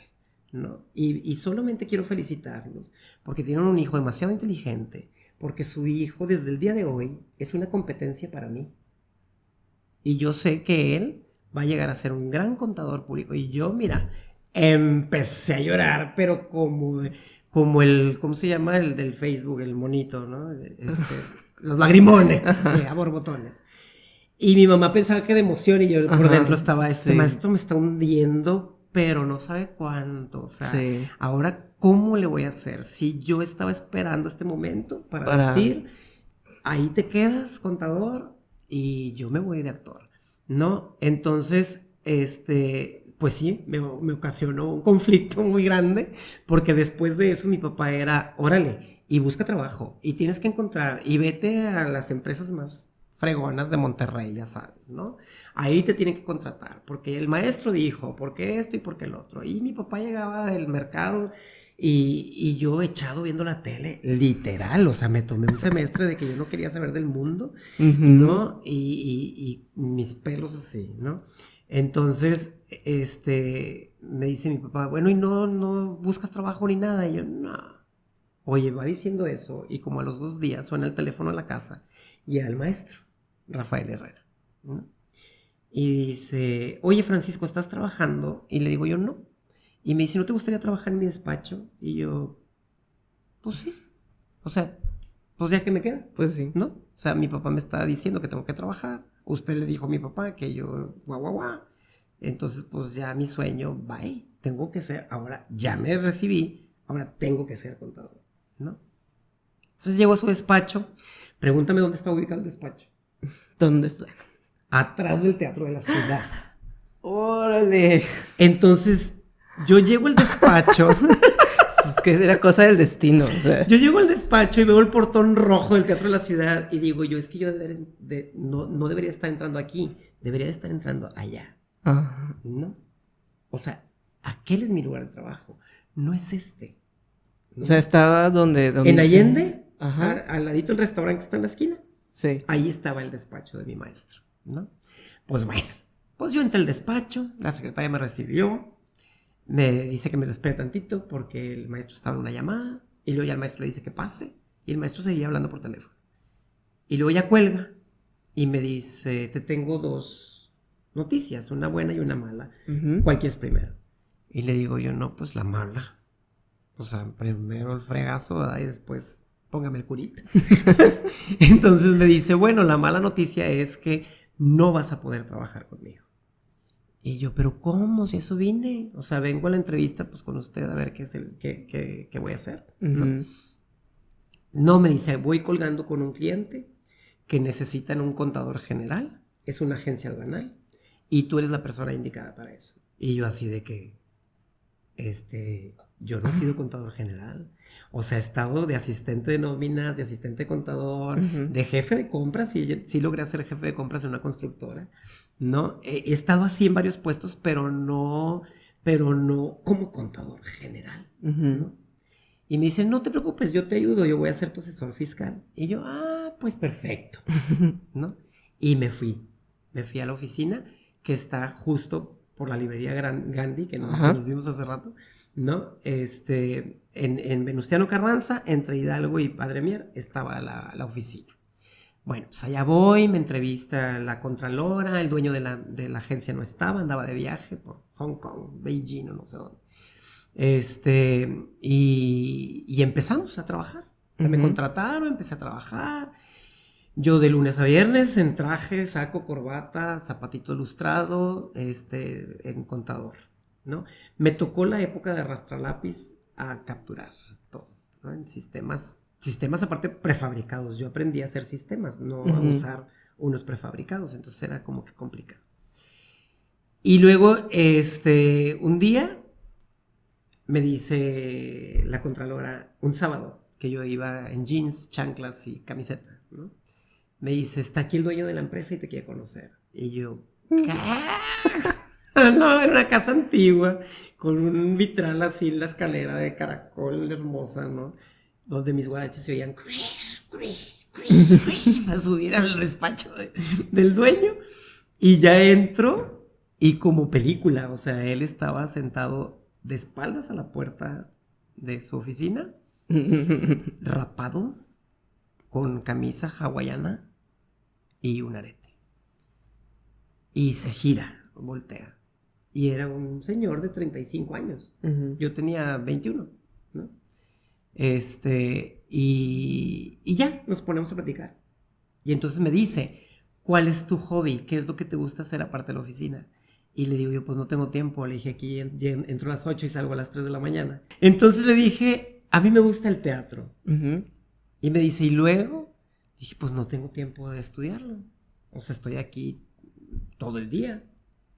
¿no? Y solamente quiero felicitarlos porque tienen un hijo demasiado inteligente, porque su hijo desde el día de hoy es una competencia para mí. Y yo sé que él va a llegar a ser un gran contador público. Y yo, mira, empecé a llorar, pero como el, ¿cómo se llama? El del Facebook, el monito, ¿no? Los lagrimones, sí, a borbotones. Y mi mamá pensaba que de emoción, y yo por dentro estaba, sí. maestro me está hundiendo, pero no sabe cuánto. O sea, Sí. ahora, ¿cómo le voy a hacer? Si yo estaba esperando este momento para decir, ahí te quedas, contador, y yo me voy de actor, ¿no? Entonces, pues sí, me ocasionó un conflicto muy grande, porque después de eso mi papá era, órale, y busca trabajo, y tienes que encontrar, y vete a las empresas más fregonas de Monterrey, ya sabes, ¿no? Ahí te tienen que contratar, porque el maestro dijo, porque esto y porque el otro. Y mi papá llegaba del mercado y yo echado viendo la tele, literal, o sea, me tomé un semestre de que yo no quería saber del mundo, ¿no? Y mis pelos así, ¿no? Entonces, me dice mi papá, bueno, ¿y no buscas trabajo ni nada? Y yo, no. Oye, va diciendo eso, y como a los 2 días suena el teléfono a la casa, y era el maestro Rafael Herrera, ¿no? Y dice, oye, Francisco, ¿estás trabajando? Y le digo yo, no. Y me dice, ¿no te gustaría trabajar en mi despacho? Y yo, pues sí. O sea, pues ya que me queda. Pues sí. ¿No? O sea, mi papá me está diciendo que tengo que trabajar. Usted le dijo a mi papá que yo, guau. Entonces, pues ya mi sueño, bye. Tengo que ser, ahora ya me recibí, ahora tengo que ser contador, ¿no? Entonces llego a su despacho. Pregúntame dónde está ubicado el despacho. ¿Dónde está? Atrás del Teatro de la Ciudad. ¡Órale! Entonces, yo llego al despacho. Es que era cosa del destino. O sea. Yo llego al despacho y veo el portón rojo del Teatro de la Ciudad y digo yo, es que yo no debería estar entrando aquí, debería estar entrando allá. Ajá. ¿No? O sea, aquel es mi lugar de trabajo, no es este. ¿No? O sea, estaba donde... En Allende, Ajá. al ladito del restaurante que está en la esquina. Sí. Ahí estaba el despacho de mi maestro, ¿no? Pues bueno, pues yo entré al despacho, la secretaria me recibió, me dice que me lo espere tantito porque el maestro estaba en una llamada, y luego ya el maestro le dice que pase, y el maestro seguía hablando por teléfono. Y luego ya cuelga y me dice, te tengo 2 noticias, una buena y una mala. ¿Cuál quieres primero? Y le digo yo, no, pues la mala. O sea, primero el fregazo, ¿verdad? Y después póngame el curita. Entonces me dice, bueno, la mala noticia es que no vas a poder trabajar conmigo. Y yo, pero ¿cómo? Si eso vine. O sea, vengo a la entrevista pues con usted a ver qué voy a hacer. No, me dice, voy colgando con un cliente que necesitan un contador general, es una agencia aduanal, y tú eres la persona indicada para eso. Y yo así de que, yo no he sido contador general. O sea, he estado de asistente de nóminas, de asistente contador, de jefe de compras, y sí logré ser jefe de compras en una constructora, ¿no? He estado así en varios puestos, pero no como contador general, ¿no? Y me dicen, no te preocupes, yo te ayudo, yo voy a ser tu asesor fiscal. Y yo, pues perfecto, ¿no? Y me fui a la oficina que está justo por la librería Gandhi, que nos vimos hace rato, ¿no? En Venustiano Carranza, entre Hidalgo y Padre Mier, estaba la oficina. Bueno, pues allá voy, me entrevista la contralora, el dueño de la agencia no estaba, andaba de viaje por Hong Kong, Beijing o no sé dónde. Y empezamos a trabajar. Me contrataron, empecé a trabajar. Yo de lunes a viernes en traje, saco, corbata, zapatito lustrado, en contador, ¿no? Me tocó la época de arrastrar lápiz a capturar todo, ¿no? En sistemas aparte prefabricados. Yo aprendí a hacer sistemas, no a usar unos prefabricados, entonces era como que complicado. Y luego, un día me dice la contralora, un sábado, que yo iba en jeans, chanclas y camiseta, ¿no? Me dice, está aquí el dueño de la empresa y te quiere conocer. Y yo, ¿qué? No, era una casa antigua, con un vitral así en la escalera de caracol hermosa, ¿no? Donde mis guaraches se oían para subir al despacho del dueño. Y ya entro y como película, o sea, él estaba sentado de espaldas a la puerta de su oficina, rapado, con camisa hawaiana y un arete. Y se gira, voltea. Y era un señor de 35 años. Yo tenía 21, ¿no? Y ya, nos ponemos a platicar. Y entonces me dice, ¿cuál es tu hobby? ¿Qué es lo que te gusta hacer aparte de la oficina? Y le digo yo, pues no tengo tiempo. Le dije, aquí entro a las 8 y salgo a las 3 de la mañana. Entonces le dije, a mí me gusta el teatro. Y me dice, ¿y luego? Dije, pues no tengo tiempo de estudiarlo. O sea, estoy aquí todo el día,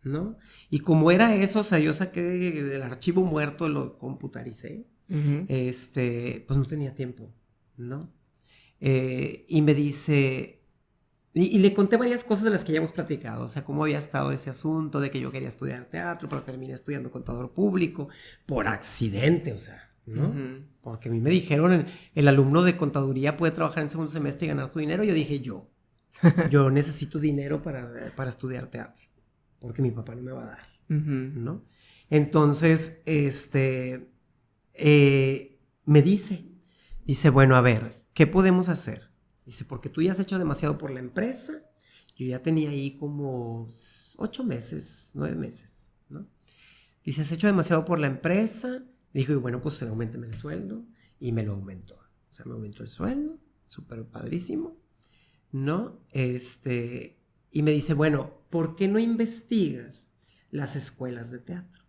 ¿no? Y como era eso, o sea, yo saqué del archivo muerto, lo computaricé, pues no tenía tiempo, ¿no? Y me dice, y le conté varias cosas de las que ya hemos platicado, o sea, cómo había estado ese asunto de que yo quería estudiar teatro, pero terminé estudiando contador público por accidente, o sea, ¿no? Porque a mí me dijeron, el alumno de contaduría puede trabajar en segundo semestre y ganar su dinero. Yo dije, yo necesito dinero para estudiar teatro, porque mi papá no me va a dar, ¿no? Entonces, me dice, bueno, a ver, ¿qué podemos hacer? Dice, porque tú ya has hecho demasiado por la empresa. Yo ya tenía ahí como 8 meses, 9 meses, ¿no? Dice, has hecho demasiado por la empresa. Dijo, y bueno, pues auménteme el sueldo. Y me lo aumentó. O sea, me aumentó el sueldo, súper padrísimo, ¿no? Y me dice, bueno, ¿por qué no investigas las escuelas de teatro?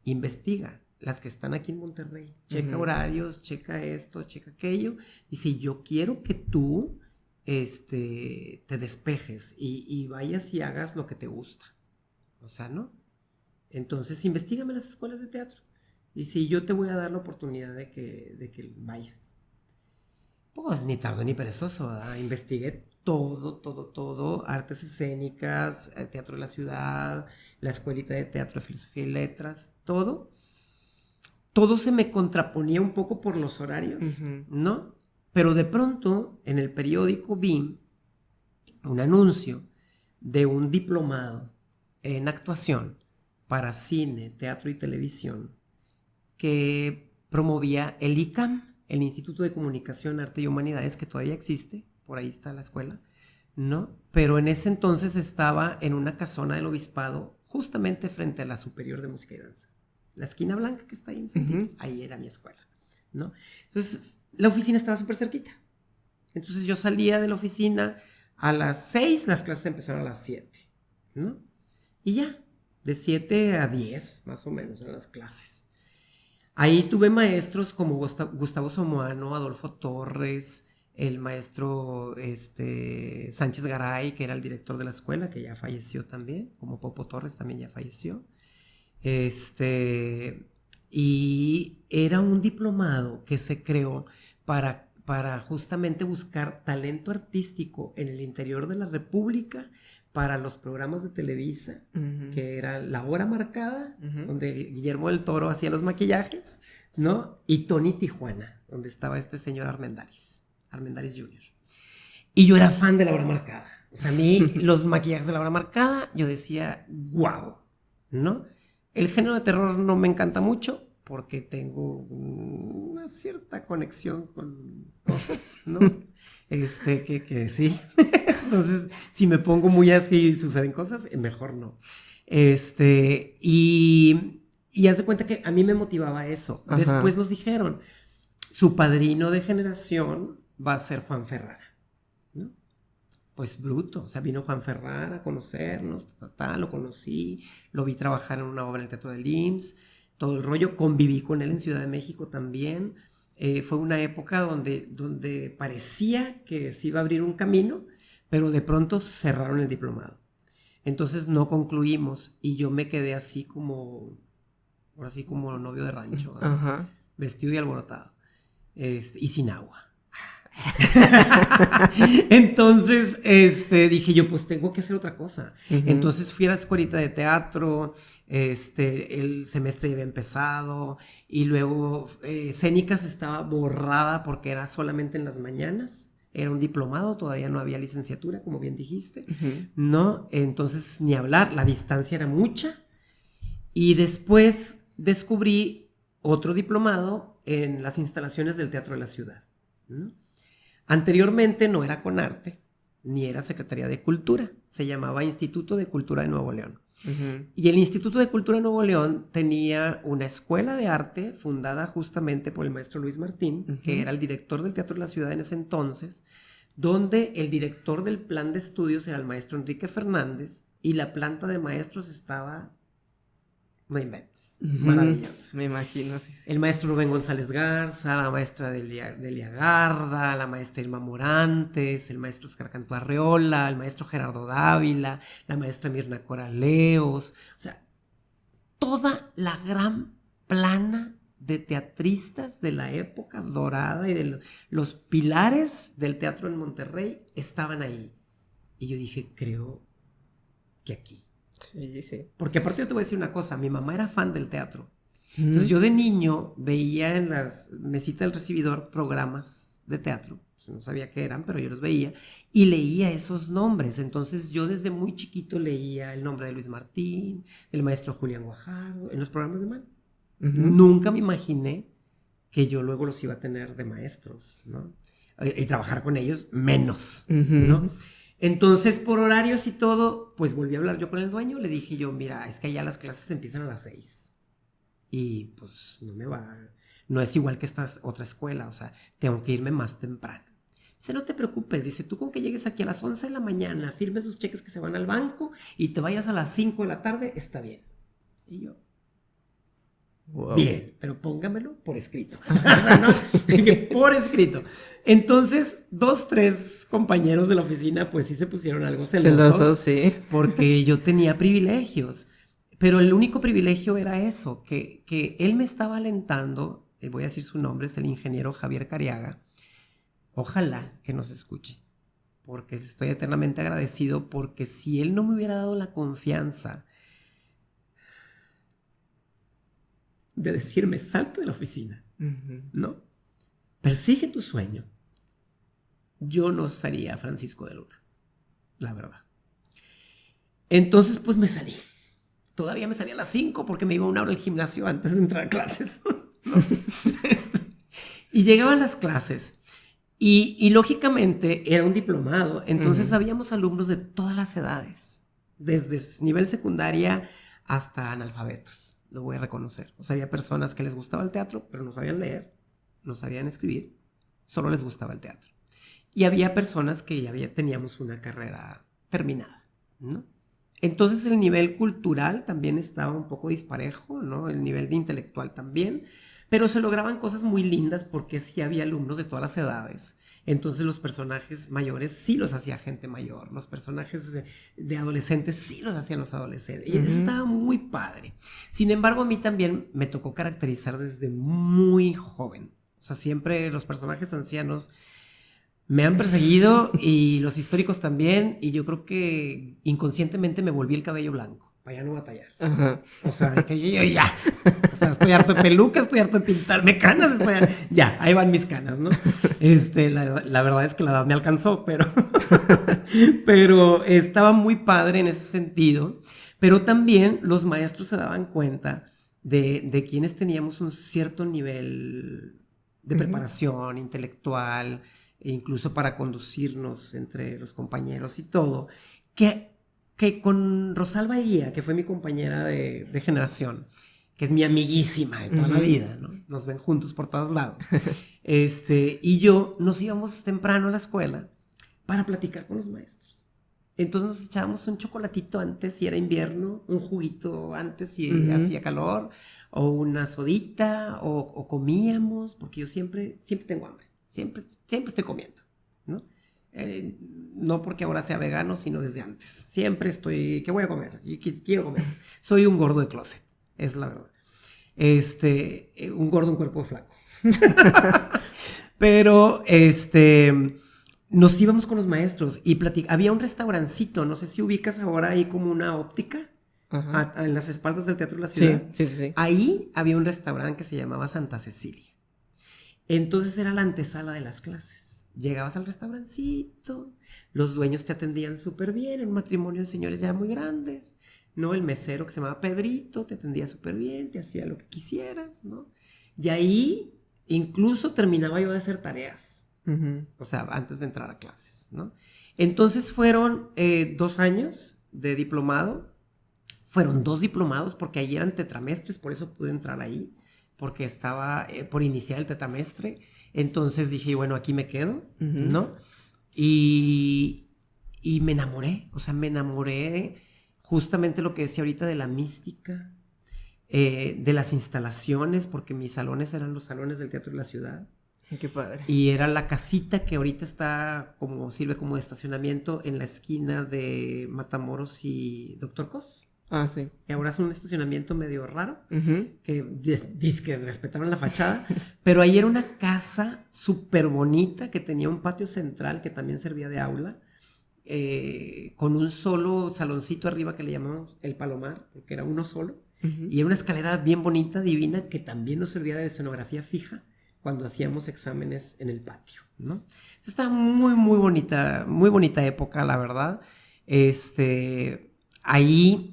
Investiga las que están aquí en Monterrey. Checa horarios, checa esto, checa aquello. Dice, yo quiero que tú te despejes y vayas y hagas lo que te gusta. O sea, ¿no? Entonces, investígame las escuelas de teatro. Dice, yo te voy a dar la oportunidad de que vayas. Pues ni tardo ni perezoso, ¿verdad? Investigué todo, artes escénicas, teatro de la ciudad, la escuelita de teatro de filosofía y letras, todo se me contraponía un poco por los horarios, ¿no? Pero de pronto en el periódico vi un anuncio de un diplomado en actuación para cine, teatro y televisión que promovía el ICAM, el Instituto de Comunicación, Arte y Humanidades, que todavía existe, por ahí está la escuela, ¿no? Pero en ese entonces estaba en una casona del obispado, justamente frente a la Superior de Música y Danza. La esquina blanca que está ahí enfrente, ahí era mi escuela, ¿no? Entonces, la oficina estaba súper cerquita. Entonces, yo salía de la oficina a las 6, las clases empezaron a las 7, ¿no? Y ya, de 7 a 10, más o menos, eran las clases. Ahí tuve maestros como Gustavo Somoano, Adolfo Torres, el maestro Sánchez Garay, que era el director de la escuela, que ya falleció también, como Popo Torres también ya falleció. Y era un diplomado que se creó para justamente buscar talento artístico en el interior de la República para los programas de Televisa, que era La Hora Marcada, donde Guillermo del Toro hacía los maquillajes, ¿no? Y Tony Tijuana, donde estaba este señor Armendáriz Jr. Y yo era fan de La Hora Marcada. O sea, a mí los maquillajes de La Hora Marcada, yo decía, wow, ¿no? El género de terror no me encanta mucho porque tengo una cierta conexión con cosas, ¿no? Que sí. Entonces, si me pongo muy así y suceden cosas, mejor no. Y haz de cuenta que a mí me motivaba eso. Ajá. Después nos dijeron, su padrino de generación va a ser Juan Ferrara, ¿no? Pues bruto, o sea, vino Juan Ferrara a conocernos, lo conocí, lo vi trabajar en una obra en el Teatro del IMSS, todo el rollo, conviví con él en Ciudad de México también. Fue una época donde parecía que se iba a abrir un camino, pero de pronto cerraron el diplomado. Entonces no concluimos y yo me quedé así como, ahora sí como novio de rancho, vestido y alborotado, y sin agua. Entonces dije yo, pues tengo que hacer otra cosa. Entonces fui a la escuelita de teatro, el semestre ya había empezado y luego escénicas estaba borrada porque era solamente en las mañanas, era un diplomado, todavía no había licenciatura, como bien dijiste, ¿no? Entonces ni hablar, la distancia era mucha. Y después descubrí otro diplomado en las instalaciones del Teatro de la Ciudad, ¿no? Anteriormente no era CONARTE, ni era Secretaría de Cultura, se llamaba Instituto de Cultura de Nuevo León. Y el Instituto de Cultura de Nuevo León tenía una escuela de arte fundada justamente por el maestro Luis Martín, que era el director del Teatro de la Ciudad en ese entonces, donde el director del plan de estudios era el maestro Enrique Fernández y la planta de maestros estaba... No inventes, maravilloso. Me imagino, sí. El maestro Rubén González Garza, la maestra Delia Garda, la maestra Irma Morantes, el maestro Oscar Cantú Arreola, el maestro Gerardo Dávila, la maestra Mirna Coraleos, o sea, toda la gran plana de teatristas de la época dorada y de los pilares del teatro en Monterrey estaban ahí. Y yo dije, creo que aquí. Sí. Porque aparte yo te voy a decir una cosa, mi mamá era fan del teatro. Entonces yo de niño veía en las mesitas del recibidor programas de teatro, no sabía qué eran, pero yo los veía y leía esos nombres. Entonces yo desde muy chiquito leía el nombre de Luis Martín, del maestro Julián Guajardo, en los programas de mano. Nunca me imaginé que yo luego los iba a tener de maestros, ¿no? Y trabajar con ellos menos, ¿no? Entonces, por horarios y todo, pues volví a hablar yo con el dueño, le dije yo, mira, es que allá las clases empiezan a las 6 y pues no es igual que esta otra escuela, o sea, tengo que irme más temprano. Dice, no te preocupes, dice, tú con que llegues aquí a las 11 de la mañana, firmes los cheques que se van al banco y te vayas a las 5 de la tarde, está bien. Y yo, wow. Bien, pero póngamelo por escrito. O sea, no, por escrito. Entonces, 2-3 compañeros de la oficina, pues sí se pusieron algo celosos, sí. Porque yo tenía privilegios. Pero el único privilegio era eso, que él me estaba alentando, voy a decir su nombre, es el ingeniero Javier Cariaga. Ojalá que nos escuche, porque estoy eternamente agradecido, porque si él no me hubiera dado la confianza de decirme, salte de la oficina, ¿no? Persigue tu sueño. Yo no sería Francisco de Luna, la verdad. Entonces, pues me salí. Todavía me salí a las 5 porque me iba 1 hora al gimnasio antes de entrar a clases, ¿no? Y llegaban las clases y lógicamente era un diplomado, entonces habíamos alumnos de todas las edades, desde nivel secundaria hasta analfabetos. Lo voy a reconocer. O sea, había personas que les gustaba el teatro, pero no sabían leer, no sabían escribir, solo les gustaba el teatro. Y había personas que ya teníamos una carrera terminada, ¿no? Entonces el nivel cultural también estaba un poco disparejo, ¿no? El nivel de intelectual también, pero se lograban cosas muy lindas porque sí había alumnos de todas las edades. Entonces los personajes mayores sí los hacía gente mayor, los personajes de adolescentes sí los hacían los adolescentes, y eso estaba muy padre. Sin embargo, a mí también me tocó caracterizar desde muy joven. O sea, siempre los personajes ancianos me han perseguido y los históricos también, y yo creo que inconscientemente me volví el cabello blanco para ya no batallar. Ajá. O sea, de que yo ya, o sea, estoy harto de peluca, estoy harto de pintarme canas, ya, ahí van mis canas, ¿no? La verdad es que la edad me alcanzó, pero estaba muy padre en ese sentido, pero también los maestros se daban cuenta de quienes teníamos un cierto nivel de preparación intelectual, e incluso para conducirnos entre los compañeros y todo, que con Rosalba Guía, que fue mi compañera de generación, que es mi amiguísima de toda la vida, ¿no? Nos ven juntos por todos lados. Y yo nos íbamos temprano a la escuela para platicar con los maestros. Entonces nos echábamos un chocolatito antes si era invierno, un juguito antes si hacía calor, o una sodita, o comíamos, porque yo siempre tengo hambre, siempre estoy comiendo, ¿no? No porque ahora sea vegano, sino desde antes. Siempre estoy, ¿qué voy a comer? Y quiero comer. Soy un gordo de closet, es la verdad. Un gordo, un cuerpo flaco. Pero, nos íbamos con los maestros y había un restaurancito, no sé si ubicas ahora ahí como una óptica, en las espaldas del Teatro de la Ciudad. Sí. Ahí había un restaurante que se llamaba Santa Cecilia. Entonces era la antesala de las clases. Llegabas al restaurancito, los dueños te atendían súper bien, en un matrimonio de señores ya muy grandes, ¿no? El mesero que se llamaba Pedrito te atendía súper bien, te hacía lo que quisieras, ¿no? Y ahí incluso terminaba yo de hacer tareas, o sea, antes de entrar a clases, ¿no? Entonces fueron 2 años de diplomado, fueron 2 diplomados porque ahí eran tetramestres, por eso pude entrar ahí, porque estaba por iniciar el tetramestre. Entonces dije, bueno, aquí me quedo, ¿no? Y me enamoré, o sea, me enamoré justamente lo que decía ahorita de la mística, de las instalaciones, porque mis salones eran los salones del Teatro de la Ciudad. Qué padre. Y era la casita que ahorita sirve como de estacionamiento en la esquina de Matamoros y Doctor Cos. Ah, sí. Y ahora es un estacionamiento medio raro, que dizque respetaron la fachada, pero ahí era una casa súper bonita que tenía un patio central que también servía de aula, con un solo saloncito arriba que le llamamos el Palomar, porque era uno solo, y era una escalera bien bonita, divina, que también nos servía de escenografía fija cuando hacíamos exámenes en el patio, ¿no? Entonces estaba muy bonita época, la verdad. Ahí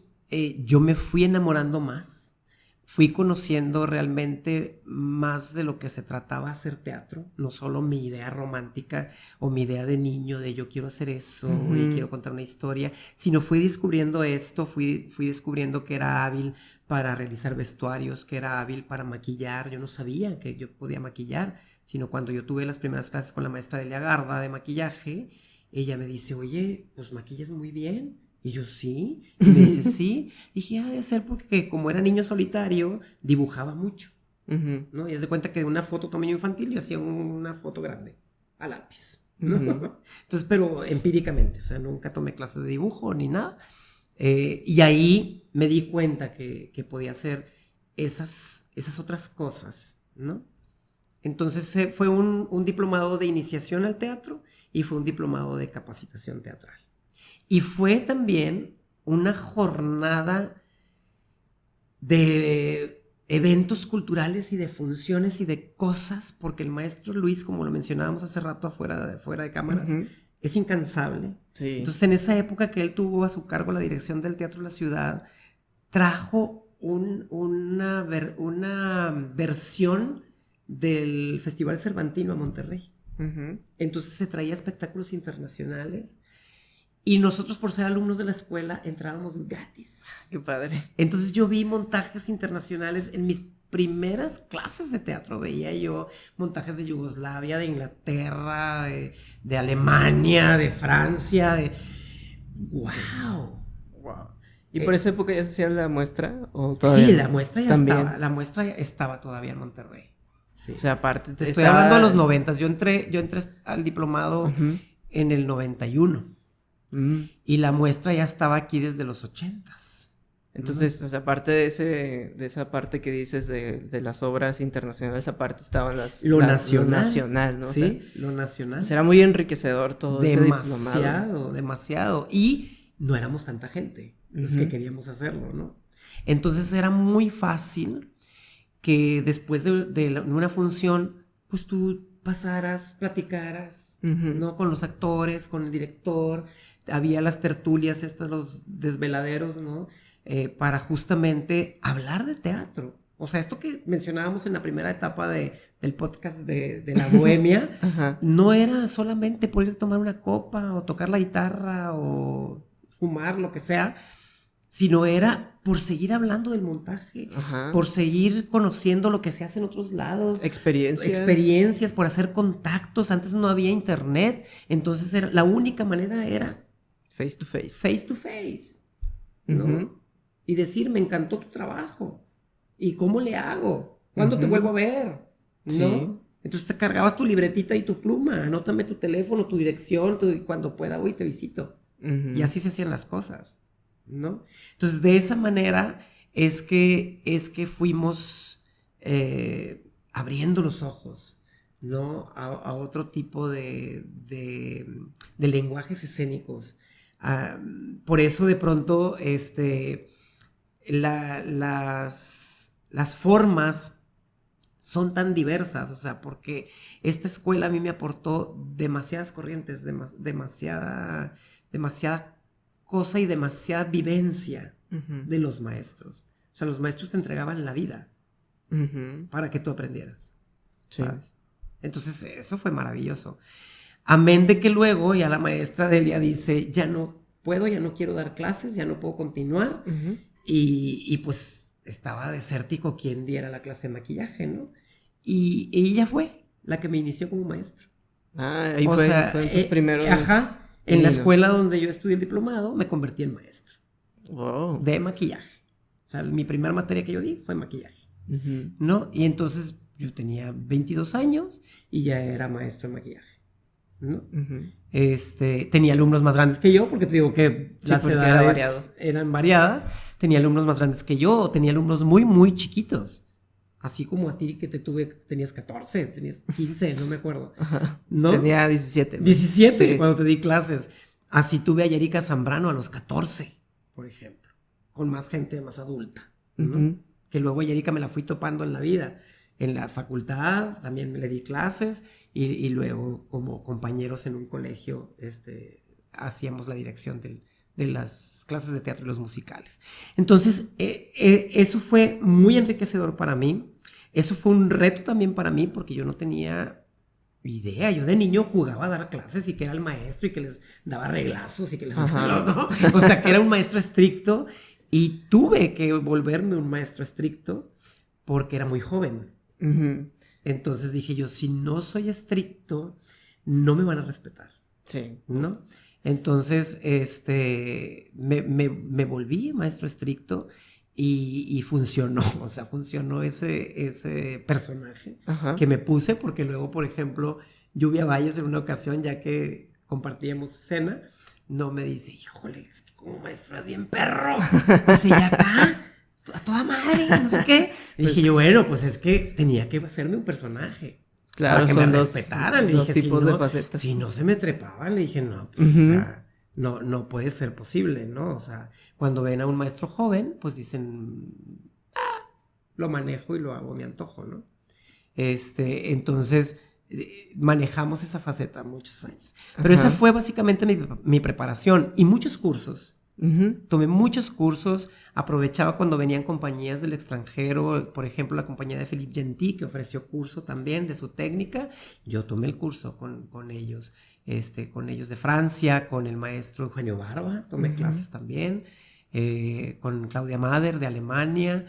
yo me fui enamorando más, fui conociendo realmente más de lo que se trataba hacer teatro, no solo mi idea romántica o mi idea de niño de yo quiero hacer eso y quiero contar una historia, sino fui descubriendo esto, fui descubriendo que era hábil para realizar vestuarios, que era hábil para maquillar. Yo no sabía que yo podía maquillar, sino cuando yo tuve las primeras clases con la maestra Delia Garda de maquillaje, ella me dice, oye, pues maquillas muy bien. Y yo, sí. Y me dice, sí. Y dije, de ser porque como era niño solitario, dibujaba mucho, ¿no? Y haz de cuenta que de una foto tamaño infantil yo hacía una foto grande, a lápiz, ¿no? Entonces, pero empíricamente, o sea, nunca tomé clases de dibujo ni nada. Y ahí me di cuenta que podía hacer esas otras cosas, ¿no? Entonces fue un diplomado de iniciación al teatro y fue un diplomado de capacitación teatral. Y fue también una jornada de eventos culturales y de funciones y de cosas, porque el maestro Luis, como lo mencionábamos hace rato fuera de cámaras, es incansable. Sí. Entonces, en esa época que él tuvo a su cargo la dirección del Teatro de la Ciudad, trajo una versión del Festival Cervantino a Monterrey. Entonces se traía espectáculos internacionales. Y nosotros, por ser alumnos de la escuela, entrábamos gratis. Qué padre. Entonces yo vi montajes internacionales en mis primeras clases de teatro. Veía yo montajes de Yugoslavia, de Inglaterra, de Alemania, de Francia, ¡wow! ¿Y por esa época ya se hacía la muestra? ¿O todavía Sí, no? la muestra ya También. estaba. La muestra ya estaba todavía en Monterrey. Sí. O sea, aparte Te estoy hablando de los 90. Yo entré al diplomado en el 91. Y la muestra ya estaba aquí desde los 80s. Entonces, o sea, aparte de esa parte que dices de las obras internacionales, aparte estaban Lo lo nacional. nacional, ¿no? Sí, O sea, lo nacional. pues era muy enriquecedor todo ese diplomado. Demasiado, demasiado. Y no éramos tanta gente los que queríamos hacerlo, ¿no? Entonces era muy fácil que después de una función, pues tú pasaras, platicaras, ¿no? Con los actores, con el director. Había las tertulias estas, los desveladeros, ¿no? Para justamente hablar de teatro. O sea, esto que mencionábamos en la primera etapa del podcast de la bohemia, no era solamente por ir a tomar una copa o tocar la guitarra o fumar, lo que sea, sino era por seguir hablando del montaje, por seguir conociendo lo que se hace en otros lados. Experiencias, por hacer contactos. Antes no había internet, entonces la única manera era face to face. Face to face, ¿no? Y decir, me encantó tu trabajo. ¿Y cómo le hago? ¿Cuándo te vuelvo a ver? ¿No? Sí. Entonces te cargabas tu libretita y tu pluma, anótame tu teléfono, tu dirección, cuando pueda voy y te visito. Y así se hacían las cosas, ¿no? Entonces de esa manera es que fuimos abriendo los ojos, ¿no? A otro tipo de lenguajes escénicos. Por eso de pronto las formas son tan diversas, o sea, porque esta escuela a mí me aportó demasiadas corrientes, demasiada cosa y demasiada vivencia de los maestros. O sea, los maestros te entregaban la vida para que tú aprendieras, ¿sabes? Entonces eso fue maravilloso. Amén de que luego ya la maestra Delia dice, ya no puedo, ya no quiero dar clases, ya no puedo continuar. Y pues estaba desértico quien diera la clase de maquillaje, ¿no? Y ella fue la que me inició como maestro. Ahí fueron tus primeros. En la escuela donde yo estudié el diplomado me convertí en maestro. Wow. De maquillaje. O sea, mi primera materia que yo di fue maquillaje, ¿no? Y entonces yo tenía 22 años y ya era maestro de maquillaje, ¿no? Tenía alumnos más grandes que yo, porque te digo que las edades eran variadas. Tenía alumnos más grandes que yo, tenía alumnos muy, muy chiquitos. Así como a ti que tenías 14, tenías 15, no me acuerdo. ¿No? Tenía 17. 17 sí. Cuando te di clases. Así tuve a Yerica Zambrano a los 14, por ejemplo, con más gente más adulta, ¿no? Que luego Yerica me la fui topando en la vida. En la facultad también le di clases y luego como compañeros en un colegio hacíamos la dirección de las clases de teatro y los musicales. Entonces eso fue muy enriquecedor para mí. Eso fue un reto también para mí porque yo no tenía idea. Yo de niño jugaba a dar clases y que era el maestro y que les daba reglazos y que les... ¿no? O sea, que era un maestro estricto y tuve que volverme un maestro estricto porque era muy joven. Entonces dije yo, si no soy estricto, no me van a respetar. Sí. ¿No? Entonces, me volví maestro estricto y funcionó, o sea, funcionó ese personaje que me puse, porque luego, por ejemplo, Lluvia Valles en una ocasión, ya que compartíamos escena, no me dice, híjole, es que como maestro es bien perro, dice, ya acá, a toda madre, no sé qué. Y dije yo, bueno, pues es que tenía que hacerme un personaje. Claro, para que me respetaran. Le dije, tipos de facetas. Si no se me trepaban, le dije, no, pues, o sea, no puede ser posible, ¿no? O sea, cuando ven a un maestro joven, pues dicen, lo manejo y lo hago a mi antojo, ¿no? Entonces, manejamos esa faceta muchos años. Pero esa fue básicamente mi preparación y muchos cursos. Tomé muchos cursos, aprovechaba cuando venían compañías del extranjero, por ejemplo la compañía de Philippe Gentil que ofreció curso también de su técnica, yo tomé el curso con ellos, con ellos de Francia, con el maestro Eugenio Barba, tomé clases también, con Claudia Mader de Alemania,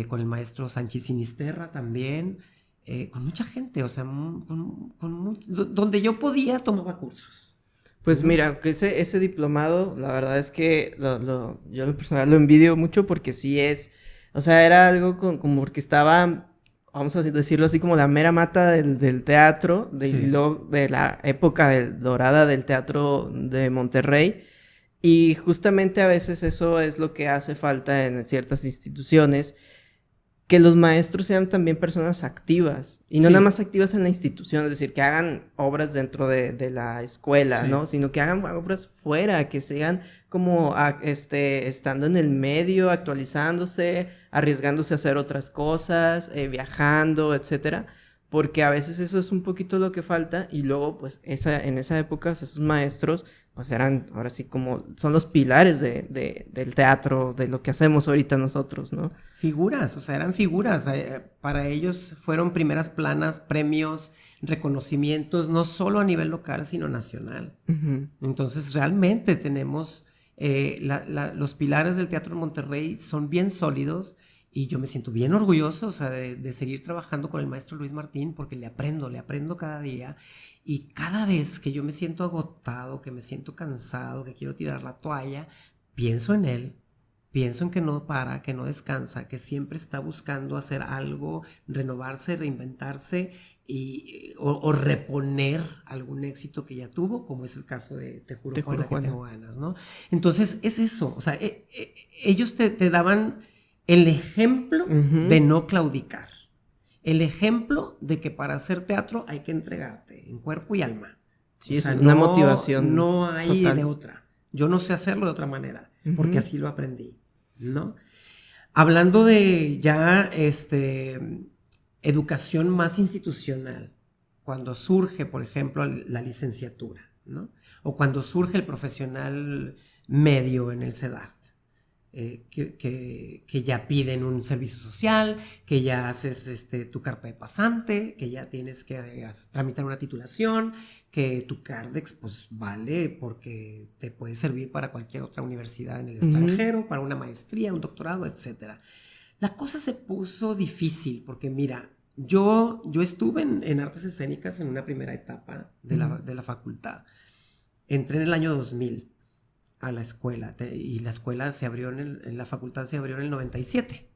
con el maestro Sánchez Sinisterra también, con mucha gente, o sea, donde yo podía tomaba cursos. Pues mira, que ese diplomado, la verdad es que yo en lo personal lo envidio mucho porque sí es, o sea, era algo como porque estaba, vamos a decirlo así, como la mera mata del teatro, Sí. de la época dorada del teatro de Monterrey. Y justamente a veces eso es lo que hace falta en ciertas instituciones, que los maestros sean también personas activas y no nada Sí, más activas en la institución, es decir, que hagan obras dentro de la escuela, sí. ¿no? Sino que hagan obras fuera, que sean como estando en el medio, actualizándose, arriesgándose a hacer otras cosas, viajando, etcétera. Porque a veces eso es un poquito lo que falta y luego pues en esa época o sea, esos maestros pues eran ahora sí como son los pilares del teatro, de lo que hacemos ahorita nosotros, ¿no? Figuras, o sea, eran figuras. Para ellos fueron primeras planas, premios, reconocimientos, no solo a nivel local, sino nacional. Ujú. Entonces, realmente tenemos los pilares del Teatro de Monterrey son bien sólidos y yo me siento bien orgulloso, o sea, de seguir trabajando con el maestro Luis Martín porque le aprendo cada día y cada vez que yo me siento agotado, que me siento cansado, que quiero tirar la toalla, pienso en él. Pienso en que no para, que no descansa, que siempre está buscando hacer algo, renovarse, reinventarse o reponer algún éxito que ya tuvo, como es el caso de Te juro, Te juro, Juana, que Juana. tengo ganas, ¿no? Entonces es eso, o sea, ellos te daban el ejemplo de Ujú. no claudicar, el ejemplo de que para hacer teatro hay que entregarte en cuerpo y alma. O Sí, es sea, una no, motivación no hay de total. otra. Yo no sé hacerlo de otra manera, porque Ujú. así lo aprendí, ¿no? Hablando de ya educación más institucional, cuando surge, por ejemplo, la licenciatura, ¿no? O cuando surge el profesional medio en el CEDART, que ya piden un servicio social, que ya haces tu carta de pasante, que ya tienes que tramitar una titulación, que tu Cardex pues vale porque te puede servir para cualquier otra universidad en el Ujú. extranjero, para una maestría, un doctorado, etcétera. La cosa se puso difícil porque mira, yo estuve en artes escénicas en una primera etapa Ujú. de la facultad. Entré en el año 2000 a la escuela y la escuela se abrió en la facultad se abrió en el 97.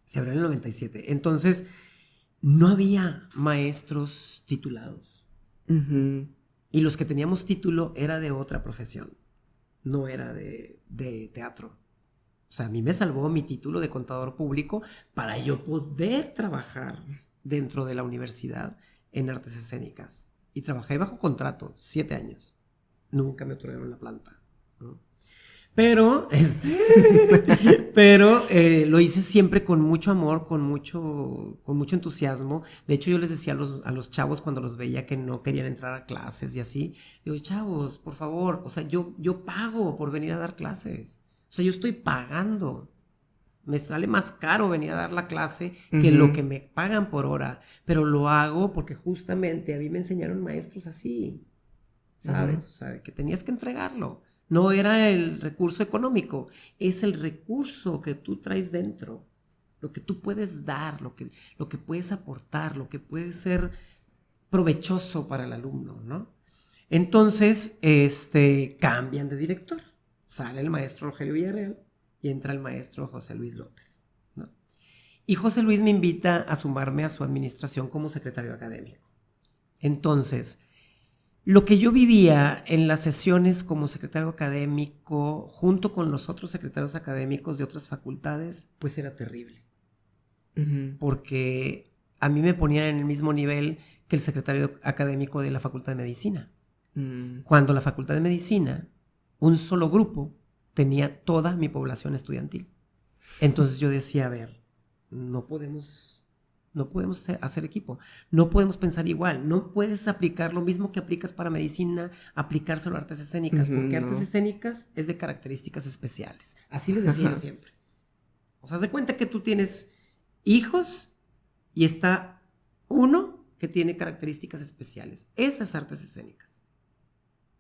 Se abrió en el 97. Entonces, no había maestros titulados. Ujú. Y los que teníamos título era de otra profesión, no era de teatro. O sea, a mí me salvó mi título de contador público para yo poder trabajar dentro de la universidad en artes escénicas. Y trabajé bajo contrato, 7 años. Nunca me otorgaron la planta, ¿no? Pero, pero lo hice siempre con mucho amor, con mucho entusiasmo. De hecho, yo les decía a los chavos cuando los veía que no querían entrar a clases y así, digo, chavos, por favor, o sea, yo pago por venir a dar clases. O sea, yo estoy pagando. Me sale más caro venir a dar la clase que lo Ujú. que me pagan por hora, pero lo hago porque justamente a mí me enseñaron maestros así. Ujú. ¿Sabes? O sea, que tenías que entregarlo. No era el recurso económico, es el recurso que tú traes dentro, lo que tú puedes dar, lo que puedes aportar, lo que puede ser provechoso para el alumno, ¿no? Entonces, cambian de director. Sale el maestro Rogelio Villarreal y entra el maestro José Luis López, ¿no? Y José Luis me invita a sumarme a su administración como secretario académico. Entonces, lo que yo vivía en las sesiones como secretario académico, junto con los otros secretarios académicos de otras facultades, pues era terrible. Ujú. Porque a mí me ponían en el mismo nivel que el secretario académico de la Facultad de Medicina. Mm. Cuando la Facultad de Medicina, un solo grupo, tenía toda mi población estudiantil. Entonces yo decía, a ver, no podemos, no podemos hacer equipo, no podemos pensar igual, no puedes aplicar lo mismo que aplicas para medicina, aplicárselo a artes escénicas, Ujú. porque artes No. escénicas es de características especiales. Así les decía yo siempre. O sea, haz de cuenta que tú tienes hijos y está uno que tiene características especiales. Esas artes escénicas.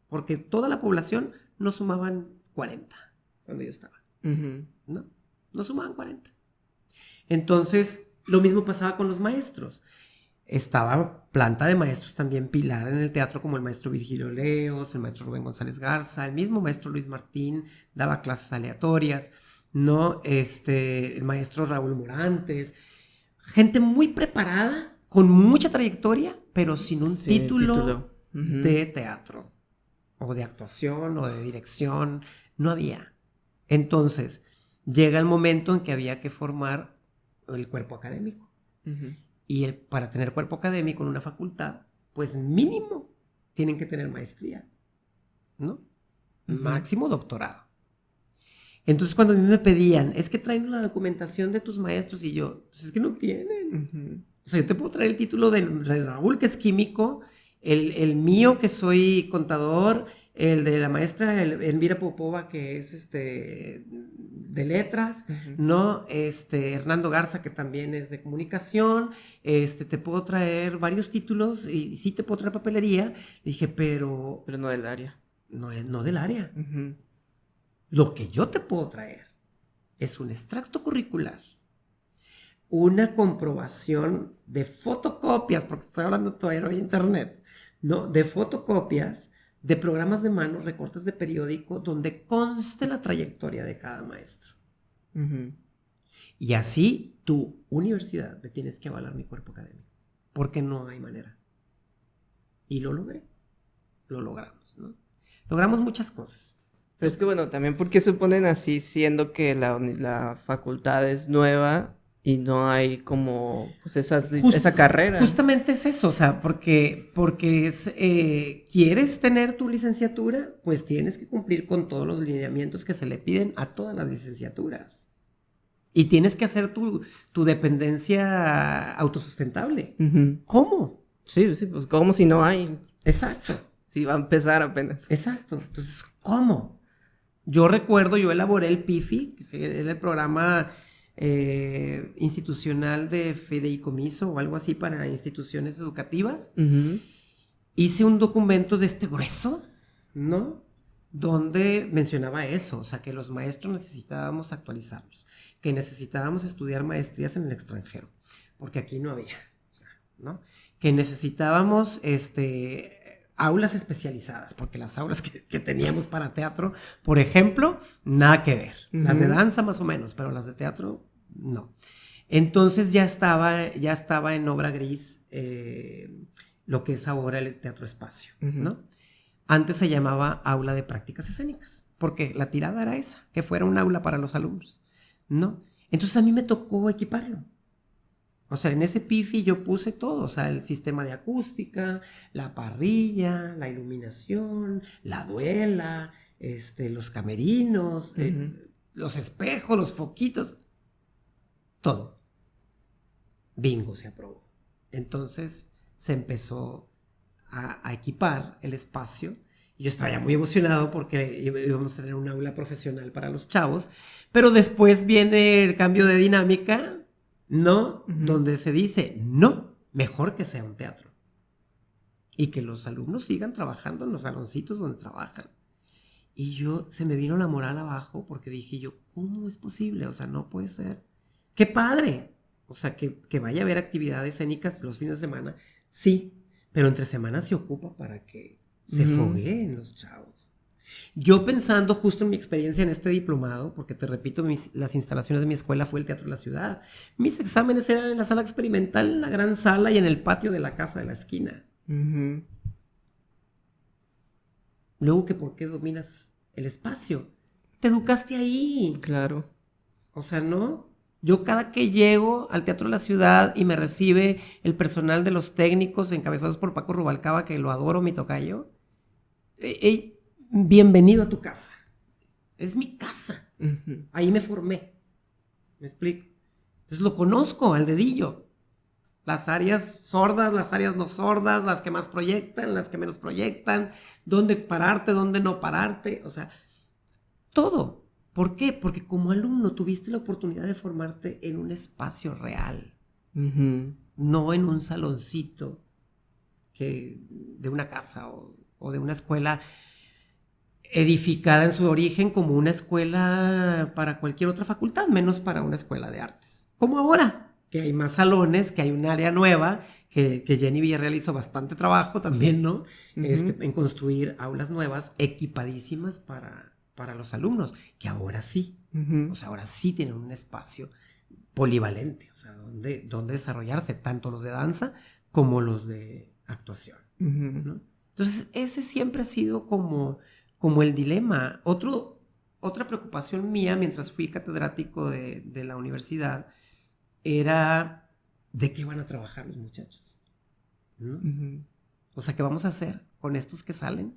Porque toda la población no sumaban 40 cuando yo estaba. Ujú. No, no sumaban 40. Entonces, lo mismo pasaba con los maestros. Estaba planta de maestros también pilar en el teatro, como el maestro Virgilio Leos, el maestro Rubén González Garza, el mismo maestro Luis Martín daba clases aleatorias, ¿no? El maestro Raúl Morantes, gente muy preparada, con mucha trayectoria, pero sin un título de teatro, o de actuación, o de dirección, no había. Entonces, llega el momento en que había que formar el cuerpo académico. Y para tener cuerpo académico en una facultad, pues mínimo tienen que tener maestría, ¿no? Máximo doctorado. Entonces cuando a mí me pedían, es que traen la documentación de tus maestros, y yo, pues es que no tienen. O sea, yo te puedo traer el título de Raúl, que es químico, el mío, que soy contador, el de la maestra Elvira Popova, que es de letras, ¿no? Hernando Garza, que también es de comunicación, te puedo traer varios títulos, y sí te puedo traer papelería. Le dije, pero no del área. No del área. Lo que yo te puedo traer es un extracto curricular, una comprobación de fotocopias, porque estoy hablando todavía de internet, ¿no? De fotocopias de programas de mano, recortes de periódico, donde conste la trayectoria de cada maestro. Y así tu universidad me tienes que avalar mi cuerpo académico, porque no hay manera. Y lo logré, lo logramos, ¿no? Logramos muchas cosas. Pero es que bueno, también porque se ponen así, siendo que la facultad es nueva y no hay como pues esa carrera. Justamente es eso, o sea, porque es, ¿quieres tener tu licenciatura? Pues tienes que cumplir con todos los lineamientos que se le piden a todas las licenciaturas. Y tienes que hacer tu dependencia autosustentable. ¿Cómo? Sí, pues ¿cómo si no hay? Exacto. Si va a empezar apenas. Exacto. Entonces, ¿cómo? Yo recuerdo, yo elaboré el PIFI, que es el programa institucional de fideicomiso o algo así para instituciones educativas. Hice un documento de este grueso, ¿no? Donde mencionaba eso, o sea, que los maestros necesitábamos actualizarnos, que necesitábamos estudiar maestrías en el extranjero, porque aquí no había, o sea, ¿no? Que necesitábamos aulas especializadas, porque las aulas que teníamos para teatro, por ejemplo, nada que ver. Las de danza más o menos, pero las de teatro, no. Entonces ya estaba en obra gris lo que es ahora el Teatro Espacio, ¿no? Antes se llamaba Aula de Prácticas Escénicas, porque la tirada era esa, que fuera un aula para los alumnos, ¿no? Entonces a mí me tocó equiparlo. O sea, en ese PIFI yo puse todo, o sea, el sistema de acústica, la parrilla, la iluminación, la duela, los camerinos, los espejos, los foquitos, todo. Bingo, se aprobó. Entonces se empezó a equipar el espacio. Yo estaba ya muy emocionado porque íbamos a tener un aula profesional para los chavos, pero después viene el cambio de dinámica, ¿no? Donde se dice, no, mejor que sea un teatro. Y que los alumnos sigan trabajando en los saloncitos donde trabajan. Y se me vino la moral abajo porque dije yo, ¿cómo es posible? O sea, no puede ser. ¡Qué padre! O sea, que vaya a haber actividades escénicas los fines de semana, sí, pero entre semanas se ocupa para que se fogueen los chavos. Yo pensando justo en mi experiencia en este diplomado, porque te repito, las instalaciones de mi escuela fue el Teatro de la Ciudad. Mis exámenes eran en la sala experimental, en la gran sala y en el patio de la casa de la esquina. Luego, que ¿por qué dominas el espacio? Te educaste ahí. Claro. O sea, ¿no? Yo cada que llego al Teatro de la Ciudad y me recibe el personal de los técnicos encabezados por Paco Rubalcaba, que lo adoro, mi tocayo, bienvenido a tu casa. Es mi casa. Ahí me formé. ¿Me explico? Entonces lo conozco al dedillo. Las áreas sordas, las áreas no sordas, las que más proyectan, las que menos proyectan, dónde pararte, dónde no pararte, o sea, todo. ¿Por qué? Porque como alumno tuviste la oportunidad de formarte en un espacio real, no en un saloncito de una casa o de una escuela edificada en su origen como una escuela para cualquier otra facultad, menos para una escuela de artes. Como ahora, que hay más salones, que hay un área nueva, que Jenny Villarreal hizo bastante trabajo también, ¿no? Ujú. En construir aulas nuevas equipadísimas para los alumnos, que ahora sí, Ujú. o sea, ahora sí tienen un espacio polivalente, o sea, donde desarrollarse, tanto los de danza como los de actuación, Ujú. ¿no? Entonces, ese siempre ha sido como el dilema. Otra preocupación mía mientras fui catedrático de la universidad era de qué van a trabajar los muchachos, ¿no? Ujú. O sea, ¿qué vamos a hacer con estos que salen?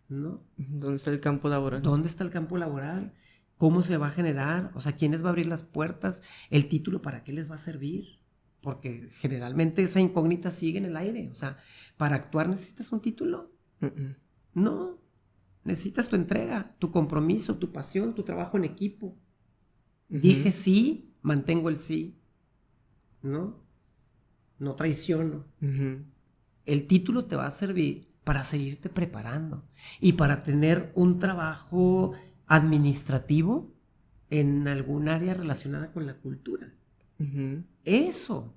¿No? ¿Dónde está el campo laboral? ¿Dónde está el campo laboral? ¿Cómo se va a generar? O sea, ¿quién les va a abrir las puertas? ¿El título para qué les va a servir? Porque generalmente esa incógnita sigue en el aire. O sea, ¿para actuar necesitas un título? Ujú. No. Necesitas tu entrega, tu compromiso, tu pasión, tu trabajo en equipo. Dije sí, mantengo el sí. ¿No? No traiciono. Ujú. El título te va a servir para seguirte preparando y para tener un trabajo administrativo en algún área relacionada con la cultura. Ujú. Eso,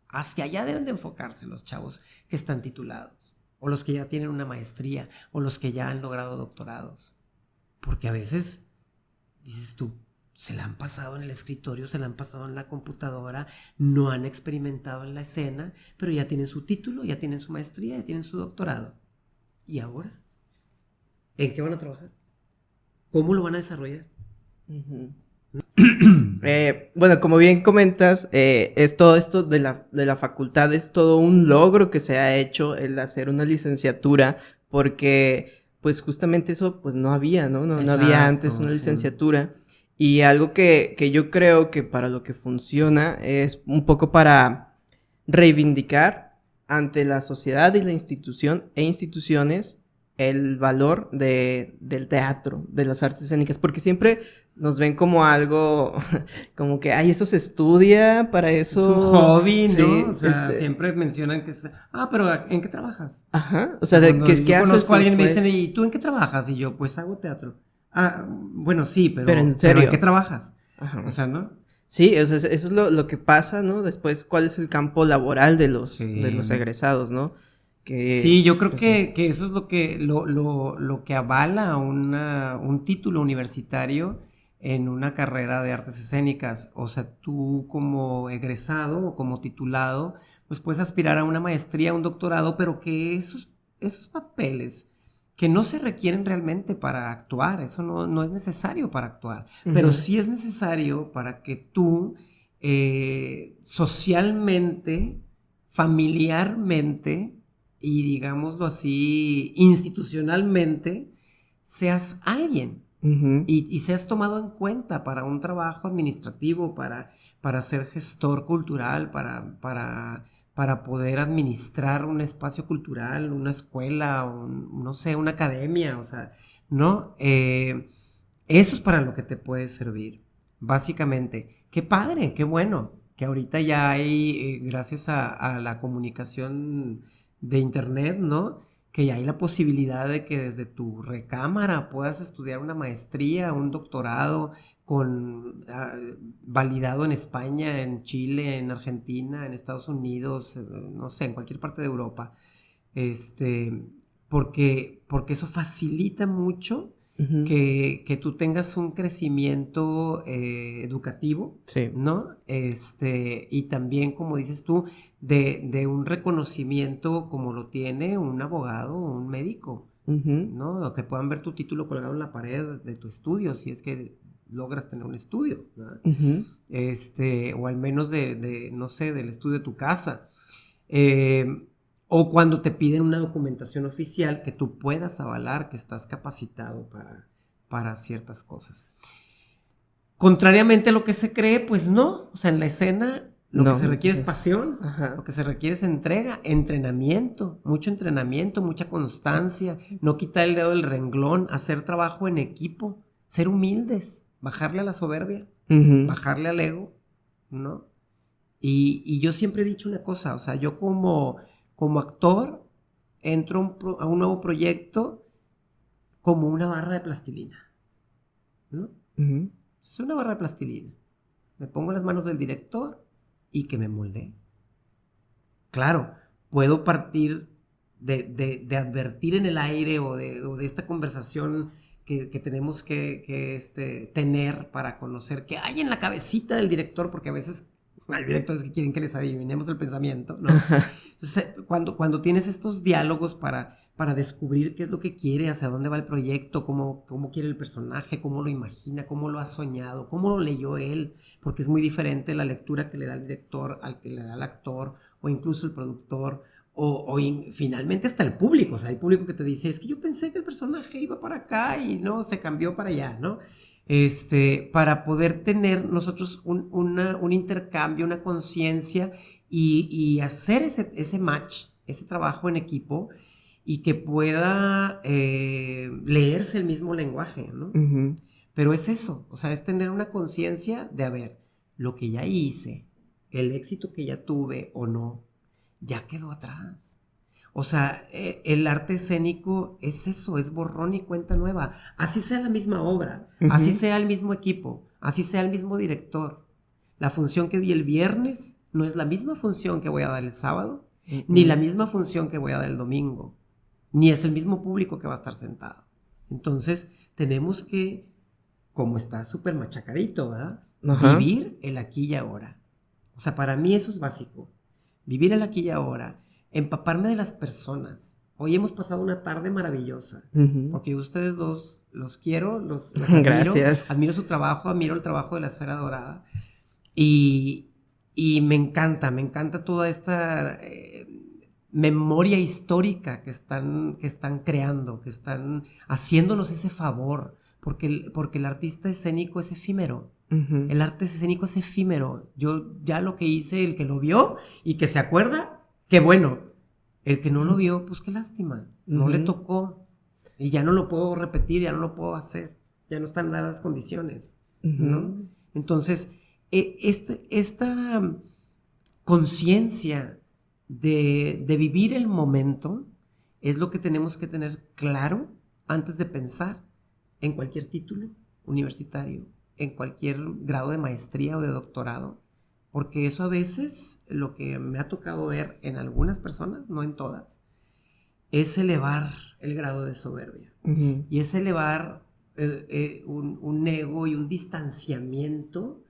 hacia allá deben de enfocarse los chavos que están titulados, o los que ya tienen una maestría, o los que ya han logrado doctorados. Porque a veces, dices tú, se la han pasado en el escritorio, se la han pasado en la computadora, no han experimentado en la escena, pero ya tienen su título, ya tienen su maestría, ya tienen su doctorado. ¿Y ahora? ¿En qué van a trabajar? ¿Cómo lo van a desarrollar? Ujú. Bueno, como bien comentas, es todo esto de la facultad, es todo un logro que se ha hecho el hacer una licenciatura, porque pues justamente eso pues no había, ¿no? No había antes Exacto, una sí. licenciatura. Y algo que yo creo que para lo que funciona es un poco para reivindicar ante la sociedad y la institución e instituciones el valor del teatro, de las artes escénicas, porque siempre nos ven como algo, como que, ay, eso se estudia, para Es un eso, hobby, ¿no? O sí, sea, siempre mencionan que es... Ah, pero ¿en qué trabajas? ajá, o O sea, sea, cuando ¿qué yo haces conozco a alguien y me dicen, después? ¿y tú en qué trabajas? Y yo, pues hago teatro. Ah, bueno, sí, Pero en pero ¿en qué serio, trabajas? O ajá. sea, ¿no? Sí, o sea, eso es lo que pasa, ¿no? Después, ¿cuál es el campo laboral de Sí. los egresados, ¿no? Sí, Que, yo creo pues sí. que eso es lo que avala un título universitario en una carrera de artes escénicas. O sea, tú como egresado o como titulado, pues puedes aspirar a una maestría, un doctorado, pero que esos papeles que no se requieren realmente para actuar, eso no es necesario para actuar, pero Ujú. sí es necesario para que tú socialmente, familiarmente, y digámoslo así, institucionalmente, seas alguien Ujú. y seas tomado en cuenta para un trabajo administrativo, para ser gestor cultural, para poder administrar un espacio cultural, una escuela, no sé, una academia, o sea, ¿no? Eso es para lo que te puede servir, básicamente. Qué padre, qué bueno, que ahorita ya hay, gracias a la comunicación de internet, ¿no? Que ya hay la posibilidad de que desde tu recámara puedas estudiar una maestría, un doctorado validado en España, en Chile, en Argentina, en Estados Unidos, no sé, en cualquier parte de Europa. Este, porque eso facilita mucho Ujú. que tú tengas un crecimiento educativo, Sí. ¿no? Y también, como dices tú, de un reconocimiento como lo tiene un abogado o un médico, Ujú. ¿no? O que puedan ver tu título colgado en la pared de tu estudio, si es que logras tener un estudio, ¿no? Ujú. O al menos no sé, del estudio de tu casa. Eh, o cuando te piden una documentación oficial que tú puedas avalar que estás capacitado para ciertas cosas. Contrariamente a lo que se cree, pues no. O sea, en la escena lo que No, se requiere es entonces, pasión, lo ajá. que se requiere es entrega, entrenamiento, mucha constancia, no quitar el dedo del renglón, hacer trabajo en equipo, ser humildes, bajarle a la soberbia, Ujú. bajarle al ego, ¿no? Y yo siempre he dicho una cosa, o sea, yo como actor entro a un nuevo proyecto como una barra de plastilina, ¿no? Ujú. Es una barra de plastilina. Me pongo en las manos del director y que me moldee. claro, puedo partir de advertir en el aire o de esta conversación que tenemos que tener para conocer qué hay en la cabecita del director, porque a veces hay directores que quieren que les adivinemos el pensamiento, ¿no? Entonces, cuando tienes estos diálogos para descubrir qué es lo que quiere, hacia dónde va el proyecto, cómo quiere el personaje, cómo lo imagina, cómo lo ha soñado, cómo lo leyó él, porque es muy diferente la lectura que le da el director al que le da el actor, o incluso el productor, finalmente hasta el público. O sea, hay público que te dice, es que yo pensé que el personaje iba para acá y no, se cambió para allá, ¿no? Para poder tener nosotros un intercambio, una conciencia y hacer ese match, ese trabajo en equipo, y que pueda leerse el mismo lenguaje, ¿no? Uh-huh. Pero es eso, o sea, es tener una conciencia de, a ver, lo que ya hice, el éxito que ya tuve o no, ya quedó atrás. O sea, el arte escénico es eso, es borrón y cuenta nueva. Así sea la misma obra, uh-huh, así sea el mismo equipo, así sea el mismo director. La función que di el viernes no es la misma función que voy a dar el sábado, uh-huh, ni la misma función que voy a dar el domingo, ni es el mismo público que va a estar sentado. Entonces, tenemos que, como está súper machacadito, ¿verdad? Uh-huh. Vivir el aquí y ahora. O sea, para mí eso es básico. Vivir el aquí y ahora. Empaparme de las personas. Hoy hemos pasado una tarde maravillosa, uh-huh, porque ustedes dos los quiero, los admiro. Gracias. Admiro su trabajo, admiro el trabajo de la Esfera Dorada, y me encanta toda esta memoria histórica que están creando, que están haciéndonos ese favor, porque el artista escénico es efímero. Uh-huh. El arte escénico es efímero. Yo ya lo que hice, el que lo vio y que se acuerda, qué bueno. El que no lo vio, pues qué lástima. No, uh-huh, le tocó. Y ya no lo puedo repetir, ya no lo puedo hacer. Ya no están dadas las condiciones, uh-huh, ¿no? Entonces, esta conciencia de vivir el momento es lo que tenemos que tener claro antes de pensar en cualquier título universitario, en cualquier grado de maestría o de doctorado. Porque eso a veces, lo que me ha tocado ver en algunas personas, no en todas, es elevar el grado de soberbia. Uh-huh. Y es elevar un ego y un distanciamiento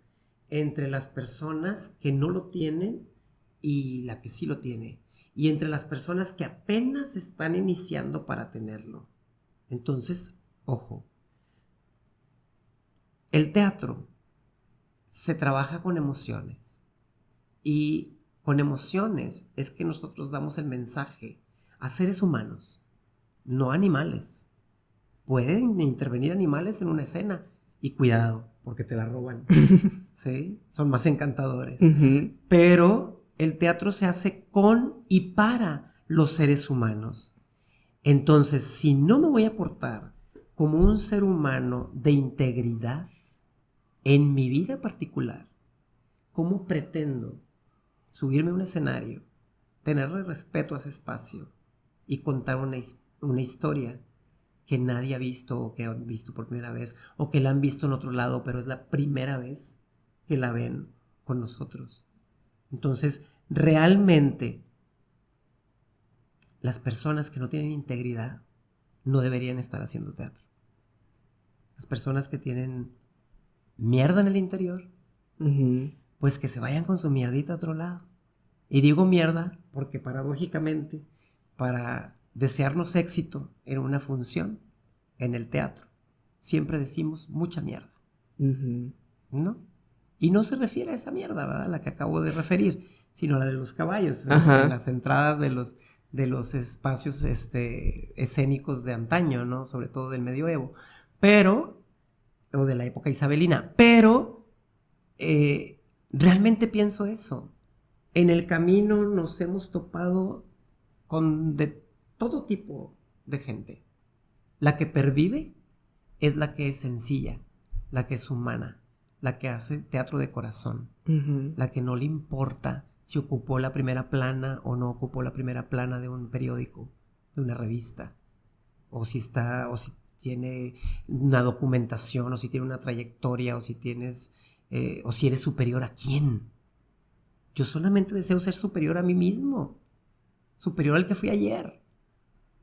entre las personas que no lo tienen y la que sí lo tiene. Y entre las personas que apenas están iniciando para tenerlo. Entonces, ojo. El teatro se trabaja con emociones, y con emociones es que nosotros damos el mensaje a seres humanos, no animales. Pueden intervenir animales en una escena y cuidado, porque te la roban, ¿sí? Son más encantadores. Uh-huh. Pero el teatro se hace con y para los seres humanos. Entonces, si no me voy a portar como un ser humano de integridad, en mi vida particular, ¿cómo pretendo subirme a un escenario, tenerle respeto a ese espacio y contar una historia que nadie ha visto, o que han visto por primera vez, o que la han visto en otro lado, pero es la primera vez que la ven con nosotros? Entonces, realmente, las personas que no tienen integridad no deberían estar haciendo teatro. Las personas que tienen mierda en el interior, uh-huh, pues que se vayan con su mierdita a otro lado. Y digo mierda porque paradójicamente, para desearnos éxito en una función, en el teatro, siempre decimos mucha mierda, uh-huh, ¿no? Y no se refiere a esa mierda, ¿verdad?, la que acabo de referir, sino a la de los caballos, uh-huh, en las entradas de los espacios escénicos de antaño, ¿no? Sobre todo del medioevo, o de la época isabelina, pero realmente pienso eso. En el camino nos hemos topado con de todo tipo de gente. La que pervive es la que es sencilla, la que es humana, la que hace teatro de corazón, uh-huh, la que no le importa si ocupó la primera plana o no ocupó la primera plana de un periódico, de una revista, o si tiene una documentación, o si tiene una trayectoria, o si tienes, o si eres superior a quién. Yo solamente deseo ser superior a mí mismo, superior al que fui ayer,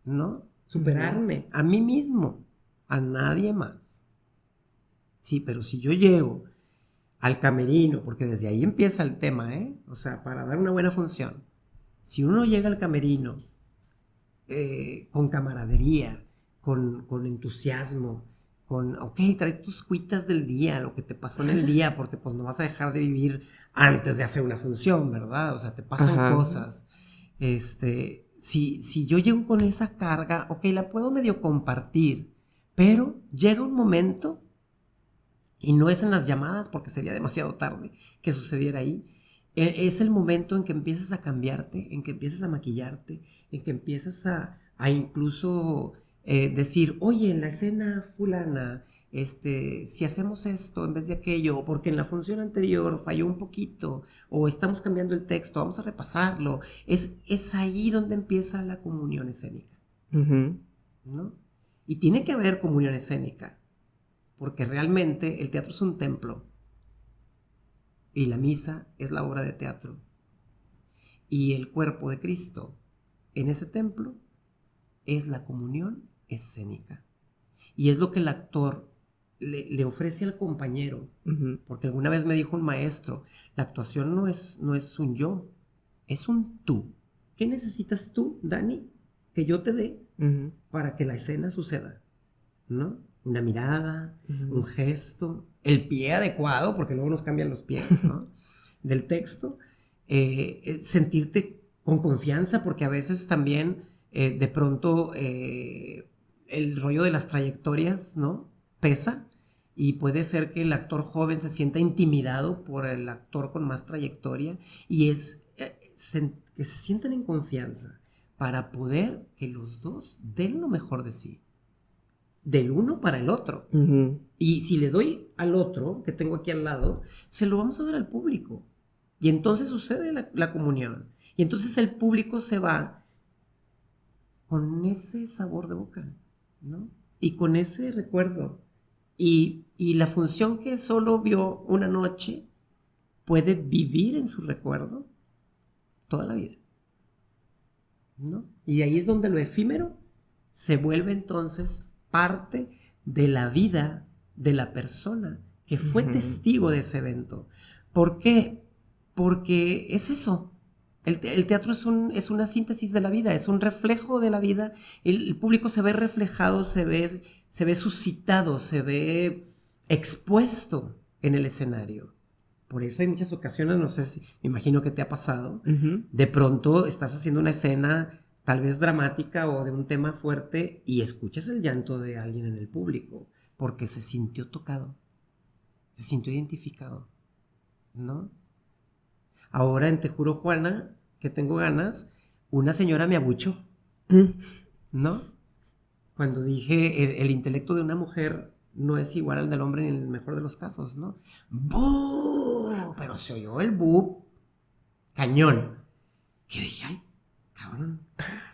¿no? Superarme a mí mismo, a nadie más. Sí, pero si yo llego al camerino, porque desde ahí empieza el tema, o sea, para dar una buena función, si uno llega al camerino con camaradería, con entusiasmo, ok, trae tus cuitas del día, lo que te pasó en el día, porque pues no vas a dejar de vivir antes de hacer una función, ¿verdad? O sea, te pasan cosas. Si yo llego con esa carga, ok, la puedo medio compartir, pero llega un momento, y no es en las llamadas porque sería demasiado tarde que sucediera ahí, es el momento en que empiezas a cambiarte, en que empiezas a maquillarte, en que empiezas a incluso decir, oye, en la escena fulana, si hacemos esto en vez de aquello, porque en la función anterior falló un poquito, o estamos cambiando el texto, vamos a repasarlo. Es ahí donde empieza la comunión escénica, ¿no? Y tiene que haber comunión escénica, porque realmente el teatro es un templo, y la misa es la obra de teatro, y el cuerpo de Cristo en ese templo es la comunión escénica, y es lo que el actor le ofrece al compañero, porque alguna vez me dijo un maestro, la actuación no es un yo, es un tú. ¿Qué necesitas tú, Dani, que yo te dé para que la escena suceda? ¿No? Una mirada, un gesto, el pie adecuado, porque luego nos cambian los pies, ¿no? Del texto, sentirte con confianza, porque a veces también de pronto el rollo de las trayectorias, ¿no? Pesa, y puede ser que el actor joven se sienta intimidado por el actor con más trayectoria, y que se sientan en confianza para poder que los dos den lo mejor de sí, del uno para el otro. Y si le doy al otro que tengo aquí al lado, se lo vamos a dar al público, y entonces sucede la comunión, y entonces el público se va con ese sabor de boca, ¿no? Y con ese recuerdo, y la función que solo vio una noche puede vivir en su recuerdo toda la vida, ¿no? Y ahí es donde lo efímero se vuelve entonces parte de la vida de la persona que fue testigo de ese evento. ¿Por qué? Porque es eso. El teatro es una síntesis de la vida, es un reflejo de la vida. El público se ve reflejado, se ve suscitado, se ve expuesto en el escenario. Por eso hay muchas ocasiones, no sé si, me imagino que te ha pasado, de pronto estás haciendo una escena tal vez dramática o de un tema fuerte y escuchas el llanto de alguien en el público porque se sintió tocado, se sintió identificado, ¿no? Ahora en Te Juro, Juana, que tengo ganas, una señora me abuchó, ¿no? Cuando dije el intelecto de una mujer no es igual al del hombre en el mejor de los casos, ¿no? ¡Bú! Pero se oyó el bú cañón. Que dije, ay, cabrón,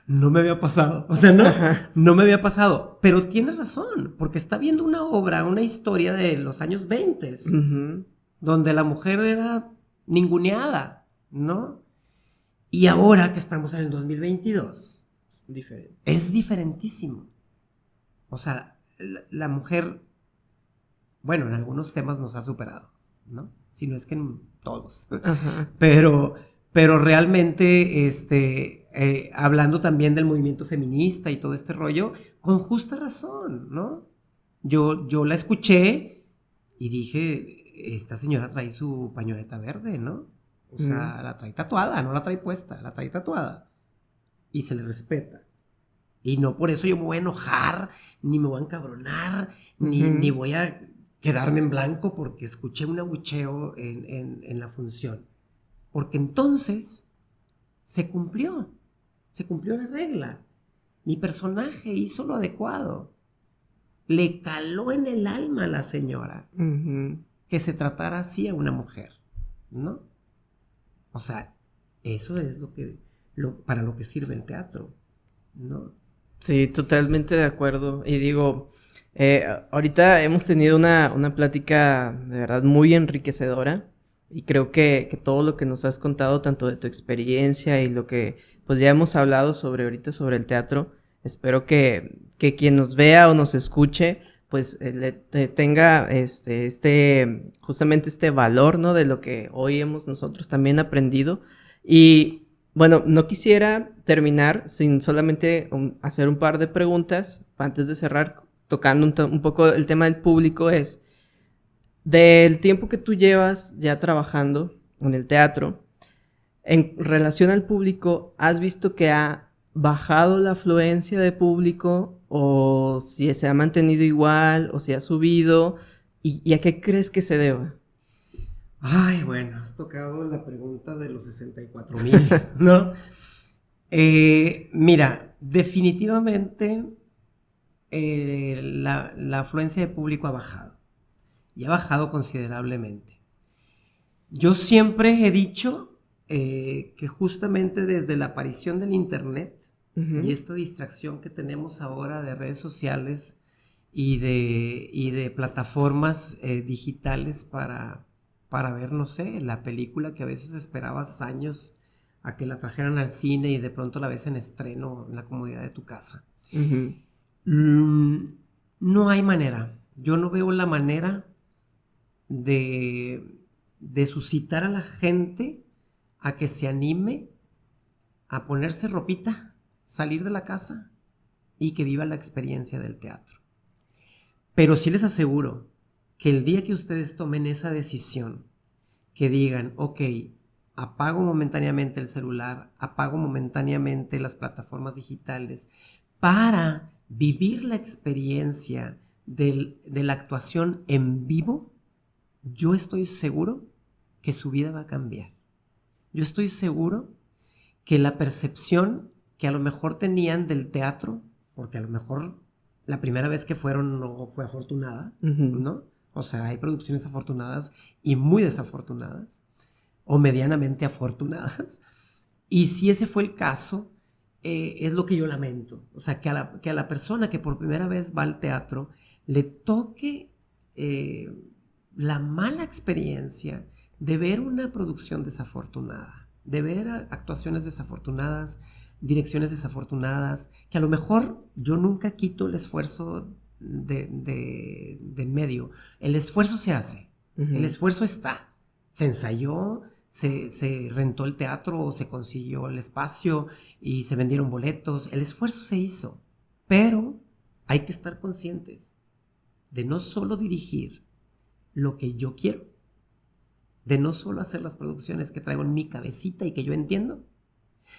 no me había pasado. O sea, no me había pasado. Pero tiene razón, porque está viendo una obra, una historia de los años 20, donde la mujer era ninguneada, ¿no? Y ahora que estamos en el 2022, es diferentísimo. O sea, la mujer, bueno, en algunos temas nos ha superado, ¿no? Si no es que en todos. Pero realmente, hablando también del movimiento feminista y todo este rollo, con justa razón, ¿no? Yo la escuché y dije, esta señora trae su pañoleta verde, ¿no? O sea, la trae tatuada, no la trae puesta, la trae tatuada. Y se le respeta. Y no por eso yo me voy a enojar, ni me voy a encabronar, ni voy a quedarme en blanco porque escuché un abucheo en la función. Porque entonces se cumplió la regla. Mi personaje hizo lo adecuado. Le caló en el alma a la señora que se tratara así a una mujer, ¿no? O sea, eso es para lo que sirve el teatro, ¿no? Sí, totalmente de acuerdo. Y digo, ahorita hemos tenido una plática de verdad muy enriquecedora. Y creo que todo lo que nos has contado, tanto de tu experiencia y lo que pues ya hemos hablado sobre ahorita sobre el teatro, espero que quien nos vea o nos escuche, pues tenga justamente este valor, ¿no? De lo que hoy hemos nosotros también aprendido. Y bueno, no quisiera terminar sin solamente hacer un par de preguntas antes de cerrar, tocando un poco el tema del público. Es del tiempo que tú llevas ya trabajando en el teatro, en relación al público, ¿has visto que ha bajado la afluencia de público o si se ha mantenido igual o si ha subido? ¿Y a qué crees que se deba? Ay, bueno, has tocado la pregunta de los 64,000, ¿no? Mira, definitivamente la afluencia de público ha bajado y ha bajado considerablemente. Yo siempre he dicho que justamente desde la aparición del internet y esta distracción que tenemos ahora de redes sociales y de plataformas digitales para ver, no sé, la película que a veces esperabas años a que la trajeran al cine y de pronto la ves en estreno en la comodidad de tu casa. No hay manera. Yo no veo la manera de suscitar a la gente a que se anime a ponerse ropita, salir de la casa y que viva la experiencia del teatro. Pero sí les aseguro que el día que ustedes tomen esa decisión, que digan, ok, apago momentáneamente el celular, apago momentáneamente las plataformas digitales para vivir la experiencia de la actuación en vivo, yo estoy seguro que su vida va a cambiar. Yo estoy seguro que la percepción que a lo mejor tenían del teatro, porque a lo mejor la primera vez que fueron no fue afortunada, ¿no? O sea, hay producciones afortunadas y muy desafortunadas, o medianamente afortunadas. Y si ese fue el caso, es lo que yo lamento. O sea, que a la persona que por primera vez va al teatro le toque la mala experiencia de ver una producción desafortunada, de ver actuaciones desafortunadas, direcciones desafortunadas, que a lo mejor yo nunca quito el esfuerzo de medio. El esfuerzo se hace, el esfuerzo está, se ensayó, se rentó el teatro, se consiguió el espacio y se vendieron boletos, el esfuerzo se hizo, pero hay que estar conscientes de no solo dirigir lo que yo quiero, de no solo hacer las producciones que traigo en mi cabecita y que yo entiendo,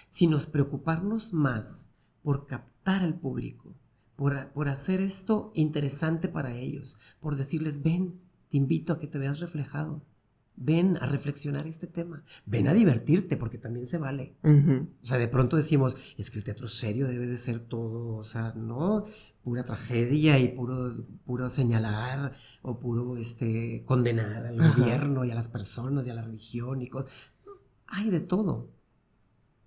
sino preocuparnos más por captar al público, por hacer esto interesante para ellos, por decirles, ven, te invito a que te veas reflejado, ven a reflexionar este tema, ven a divertirte, porque también se vale. O sea, de pronto decimos, es que el teatro serio debe de ser todo, o sea, no pura tragedia y puro señalar o puro condenar al gobierno y a las personas y a la religión y cosas. Hay de todo.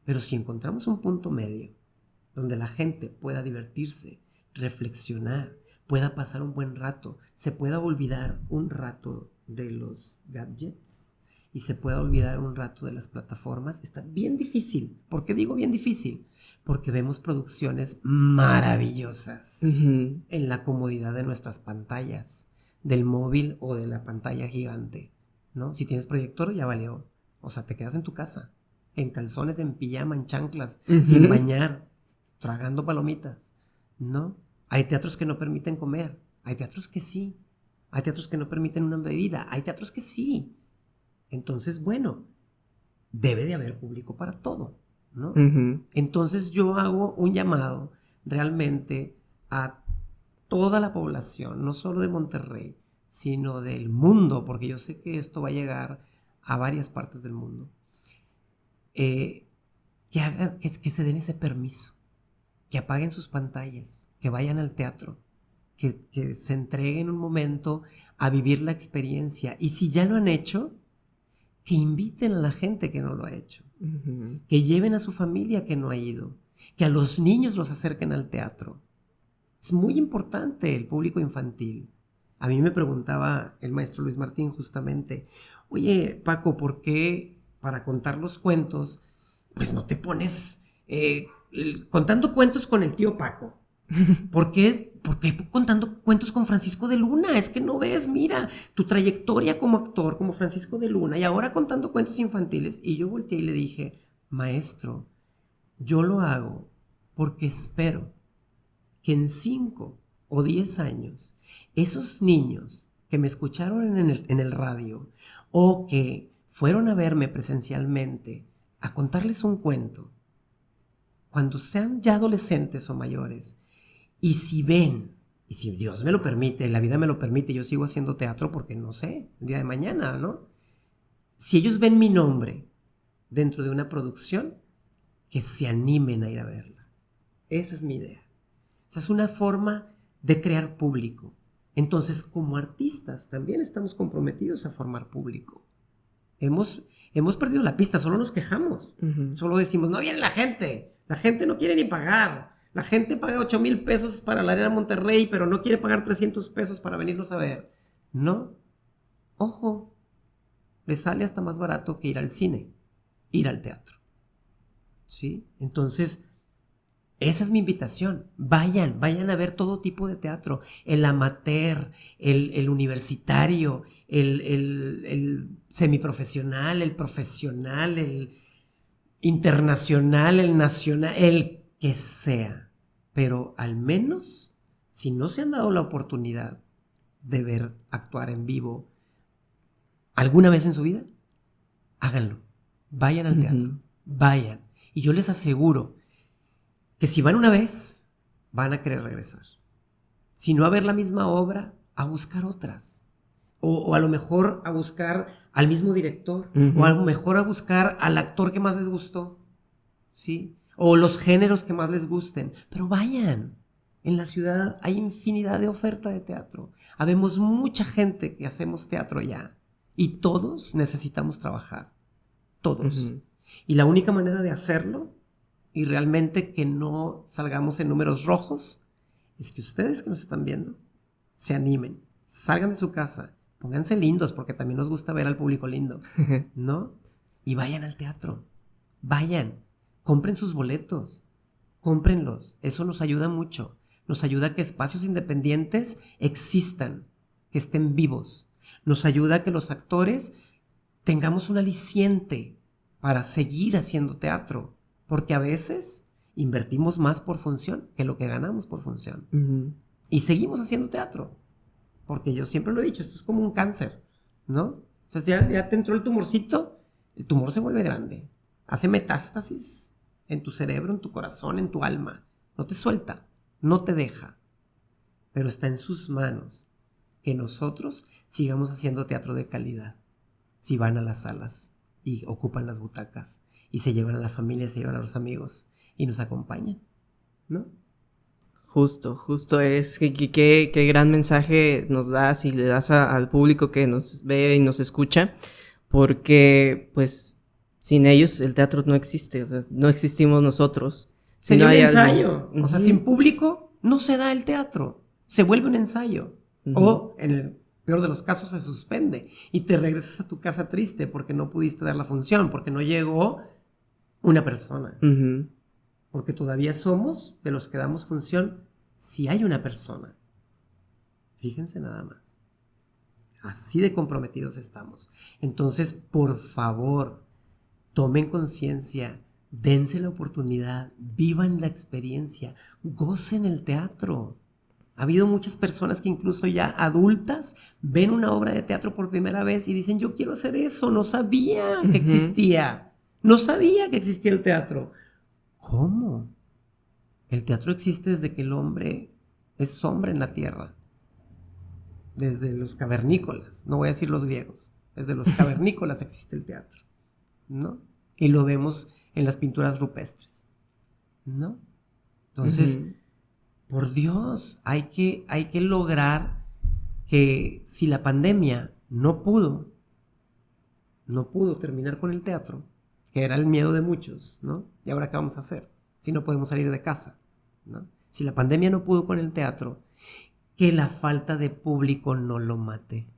Pero si encontramos un punto medio donde la gente pueda divertirse, reflexionar, pueda pasar un buen rato, se pueda olvidar un rato de los gadgets y se pueda olvidar un rato de las plataformas, está bien difícil. ¿Por qué digo bien difícil? Porque vemos producciones maravillosas en la comodidad de nuestras pantallas, del móvil o de la pantalla gigante, ¿no? Si tienes proyector ya valió, o sea, te quedas en tu casa, en calzones, en pijama, en chanclas, sin bañar, tragando palomitas, ¿no? Hay teatros que no permiten comer, hay teatros que sí, hay teatros que no permiten una bebida, hay teatros que sí. Entonces, bueno, debe de haber público para todo, ¿no? Entonces yo hago un llamado realmente a toda la población, no solo de Monterrey, sino del mundo, porque yo sé que esto va a llegar a varias partes del mundo. Que se den ese permiso, que apaguen sus pantallas, que vayan al teatro, que se entreguen un momento a vivir la experiencia, y si ya lo han hecho, que inviten a la gente que no lo ha hecho, que lleven a su familia que no ha ido, que a los niños los acerquen al teatro. Es muy importante el público infantil. A mí me preguntaba el maestro Luis Martín justamente, oye, Paco, ¿por qué para contar los cuentos, pues no te pones contando cuentos con el tío Paco? ¿Por qué contando cuentos con Francisco de Luna? Es que no ves, mira, tu trayectoria como actor, como Francisco de Luna, y ahora contando cuentos infantiles. Y yo volteé y le dije, maestro, yo lo hago porque espero que en 5 o 10 años esos niños que me escucharon en el radio o que fueron a verme presencialmente a contarles un cuento, cuando sean ya adolescentes o mayores, y si ven, y si Dios me lo permite, la vida me lo permite, yo sigo haciendo teatro porque no sé, el día de mañana, ¿no? Si ellos ven mi nombre dentro de una producción, que se animen a ir a verla. Esa es mi idea. O sea, es una forma de crear público. Entonces, como artistas, también estamos comprometidos a formar público. Hemos perdido la pista, solo nos quejamos. Solo decimos, no viene la gente no quiere ni pagar. La gente paga 8,000 pesos para la Arena Monterrey, pero no quiere pagar 300 pesos para venirnos a ver. No, ojo, le sale hasta más barato que ir al cine, ir al teatro. ¿Sí? Entonces, esa es mi invitación. Vayan a ver todo tipo de teatro. El amateur, el universitario, el semiprofesional, el profesional, el internacional, el nacional, el que sea. Pero al menos, si no se han dado la oportunidad de ver actuar en vivo alguna vez en su vida, háganlo. Vayan al teatro. Vayan. Y yo les aseguro que si van una vez, van a querer regresar. Si no a ver la misma obra, a buscar otras. O a lo mejor a buscar al mismo director. O a lo mejor a buscar al actor que más les gustó. ¿Sí? O los géneros que más les gusten. Pero vayan. En la ciudad hay infinidad de oferta de teatro. Habemos mucha gente que hacemos teatro ya. Y todos necesitamos trabajar. Todos. Y la única manera de hacerlo, y realmente que no salgamos en números rojos, es que ustedes que nos están viendo se animen, salgan de su casa, pónganse lindos, porque también nos gusta ver al público lindo, ¿no? Y vayan al teatro, vayan, compren sus boletos, cómprenlos, eso nos ayuda mucho, nos ayuda a que espacios independientes existan, que estén vivos, nos ayuda a que los actores tengamos un aliciente para seguir haciendo teatro. Porque a veces invertimos más por función que lo que ganamos por función. Y seguimos haciendo teatro. Porque yo siempre lo he dicho, esto es como un cáncer, ¿no? O sea, si ya te entró el tumorcito, el tumor se vuelve grande. Hace metástasis en tu cerebro, en tu corazón, en tu alma. No te suelta, no te deja. Pero está en sus manos que nosotros sigamos haciendo teatro de calidad. Si van a las salas y ocupan las butacas. Y se llevan a la familia, se llevan a los amigos y nos acompañan, ¿no? Justo es qué gran mensaje nos das y le das al público que nos ve y nos escucha, porque pues sin ellos el teatro no existe, o sea, no existimos nosotros. Si no hay ensayo, o sea, sin público no se da el teatro, se vuelve un ensayo, o en el peor de los casos se suspende y te regresas a tu casa triste porque no pudiste dar la función, porque no llegó una persona. Porque todavía somos de los que damos función si hay una persona. Fíjense nada más. Así de comprometidos estamos. Entonces, por favor, tomen conciencia, dense la oportunidad, vivan la experiencia, gocen el teatro. Ha habido muchas personas que incluso ya adultas ven una obra de teatro por primera vez y dicen, yo quiero hacer eso, no sabía que existía. No sabía que existía el teatro. ¿Cómo? El teatro existe desde que el hombre es hombre en la tierra. Desde los cavernícolas, no voy a decir los griegos. Desde los cavernícolas existe el teatro, ¿no? Y lo vemos en las pinturas rupestres, ¿no? Entonces, por Dios, hay que lograr que si la pandemia no pudo terminar con el teatro, que era el miedo de muchos, ¿no? ¿Y ahora qué vamos a hacer? Si no podemos salir de casa, ¿no? Si la pandemia no pudo con el teatro, que la falta de público no lo mate.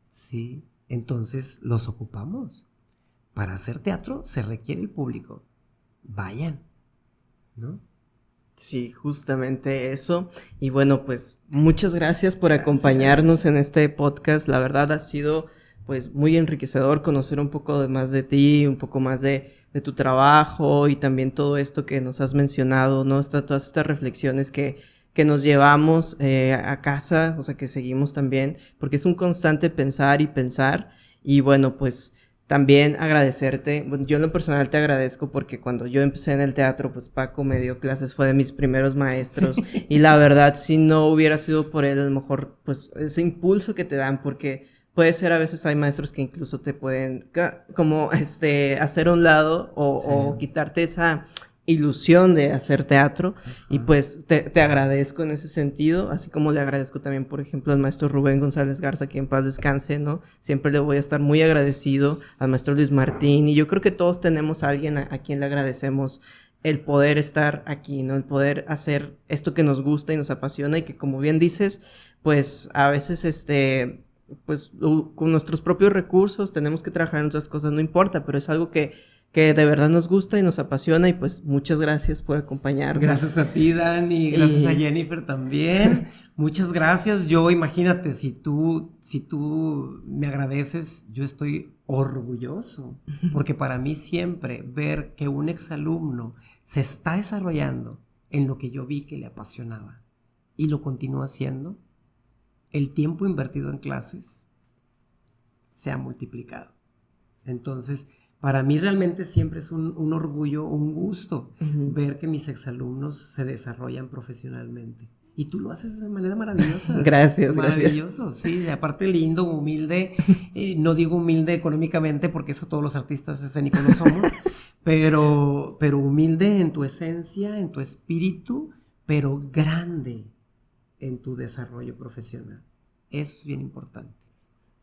Sí. Entonces los ocupamos. Para hacer teatro se requiere el público. Vayan, ¿no? Sí, justamente eso. Y bueno, pues muchas gracias por acompañarnos en este podcast. La verdad ha sido pues muy enriquecedor conocer un poco más de ti, un poco más de tu trabajo y también todo esto que nos has mencionado, ¿no? Todas estas reflexiones que nos llevamos a casa, o sea, que seguimos también, porque es un constante pensar y pensar. Y bueno, pues también agradecerte. Bueno, yo en lo personal te agradezco porque cuando yo empecé en el teatro, pues Paco me dio clases, fue de mis primeros maestros. Sí. Y la verdad, si no hubiera sido por él, a lo mejor, pues ese impulso que te dan, porque puede ser, a veces hay maestros que incluso te pueden como hacer a un lado o quitarte esa ilusión de hacer teatro. Ajá. Y pues te agradezco en ese sentido, así como le agradezco también, por ejemplo, al maestro Rubén González Garza, que en paz descanse, ¿no? Siempre le voy a estar muy agradecido, al maestro Luis Martín, y yo creo que todos tenemos a alguien a quien le agradecemos el poder estar aquí, ¿no? El poder hacer esto que nos gusta y nos apasiona y que, como bien dices, pues a veces pues con nuestros propios recursos tenemos que trabajar en otras cosas, no importa, pero es algo que de verdad nos gusta y nos apasiona. Y pues muchas gracias por acompañarnos. Gracias a ti, Dani, gracias a Jennifer también. Muchas gracias. Yo, imagínate, si tú me agradeces, yo estoy orgulloso, porque para mí siempre ver que un exalumno se está desarrollando en lo que yo vi que le apasionaba y lo continúa haciendo, el tiempo invertido en clases se ha multiplicado. Entonces, para mí realmente siempre es un orgullo, un gusto ver que mis exalumnos se desarrollan profesionalmente. Y tú lo haces de manera maravillosa. Gracias, maravilloso, gracias. Sí, aparte lindo, humilde. No digo humilde económicamente porque eso todos los artistas escénicos lo somos, pero humilde en tu esencia, en tu espíritu, pero grande en tu desarrollo profesional. Eso es bien importante.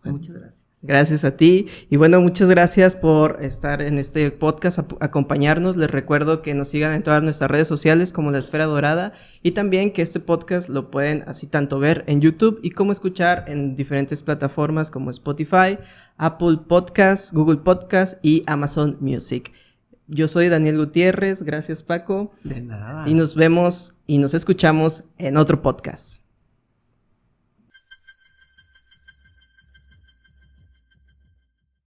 Muchas gracias. Gracias a ti. Y bueno, muchas gracias por estar en este podcast, acompañarnos. Les recuerdo que nos sigan en todas nuestras redes sociales como La Esfera Dorada, y también que este podcast lo pueden así tanto ver en YouTube y como escuchar en diferentes plataformas como Spotify, Apple Podcasts, Google Podcasts y Amazon Music. Yo soy Daniel Gutiérrez. Gracias, Paco. De nada. Y nos vemos y nos escuchamos en otro podcast.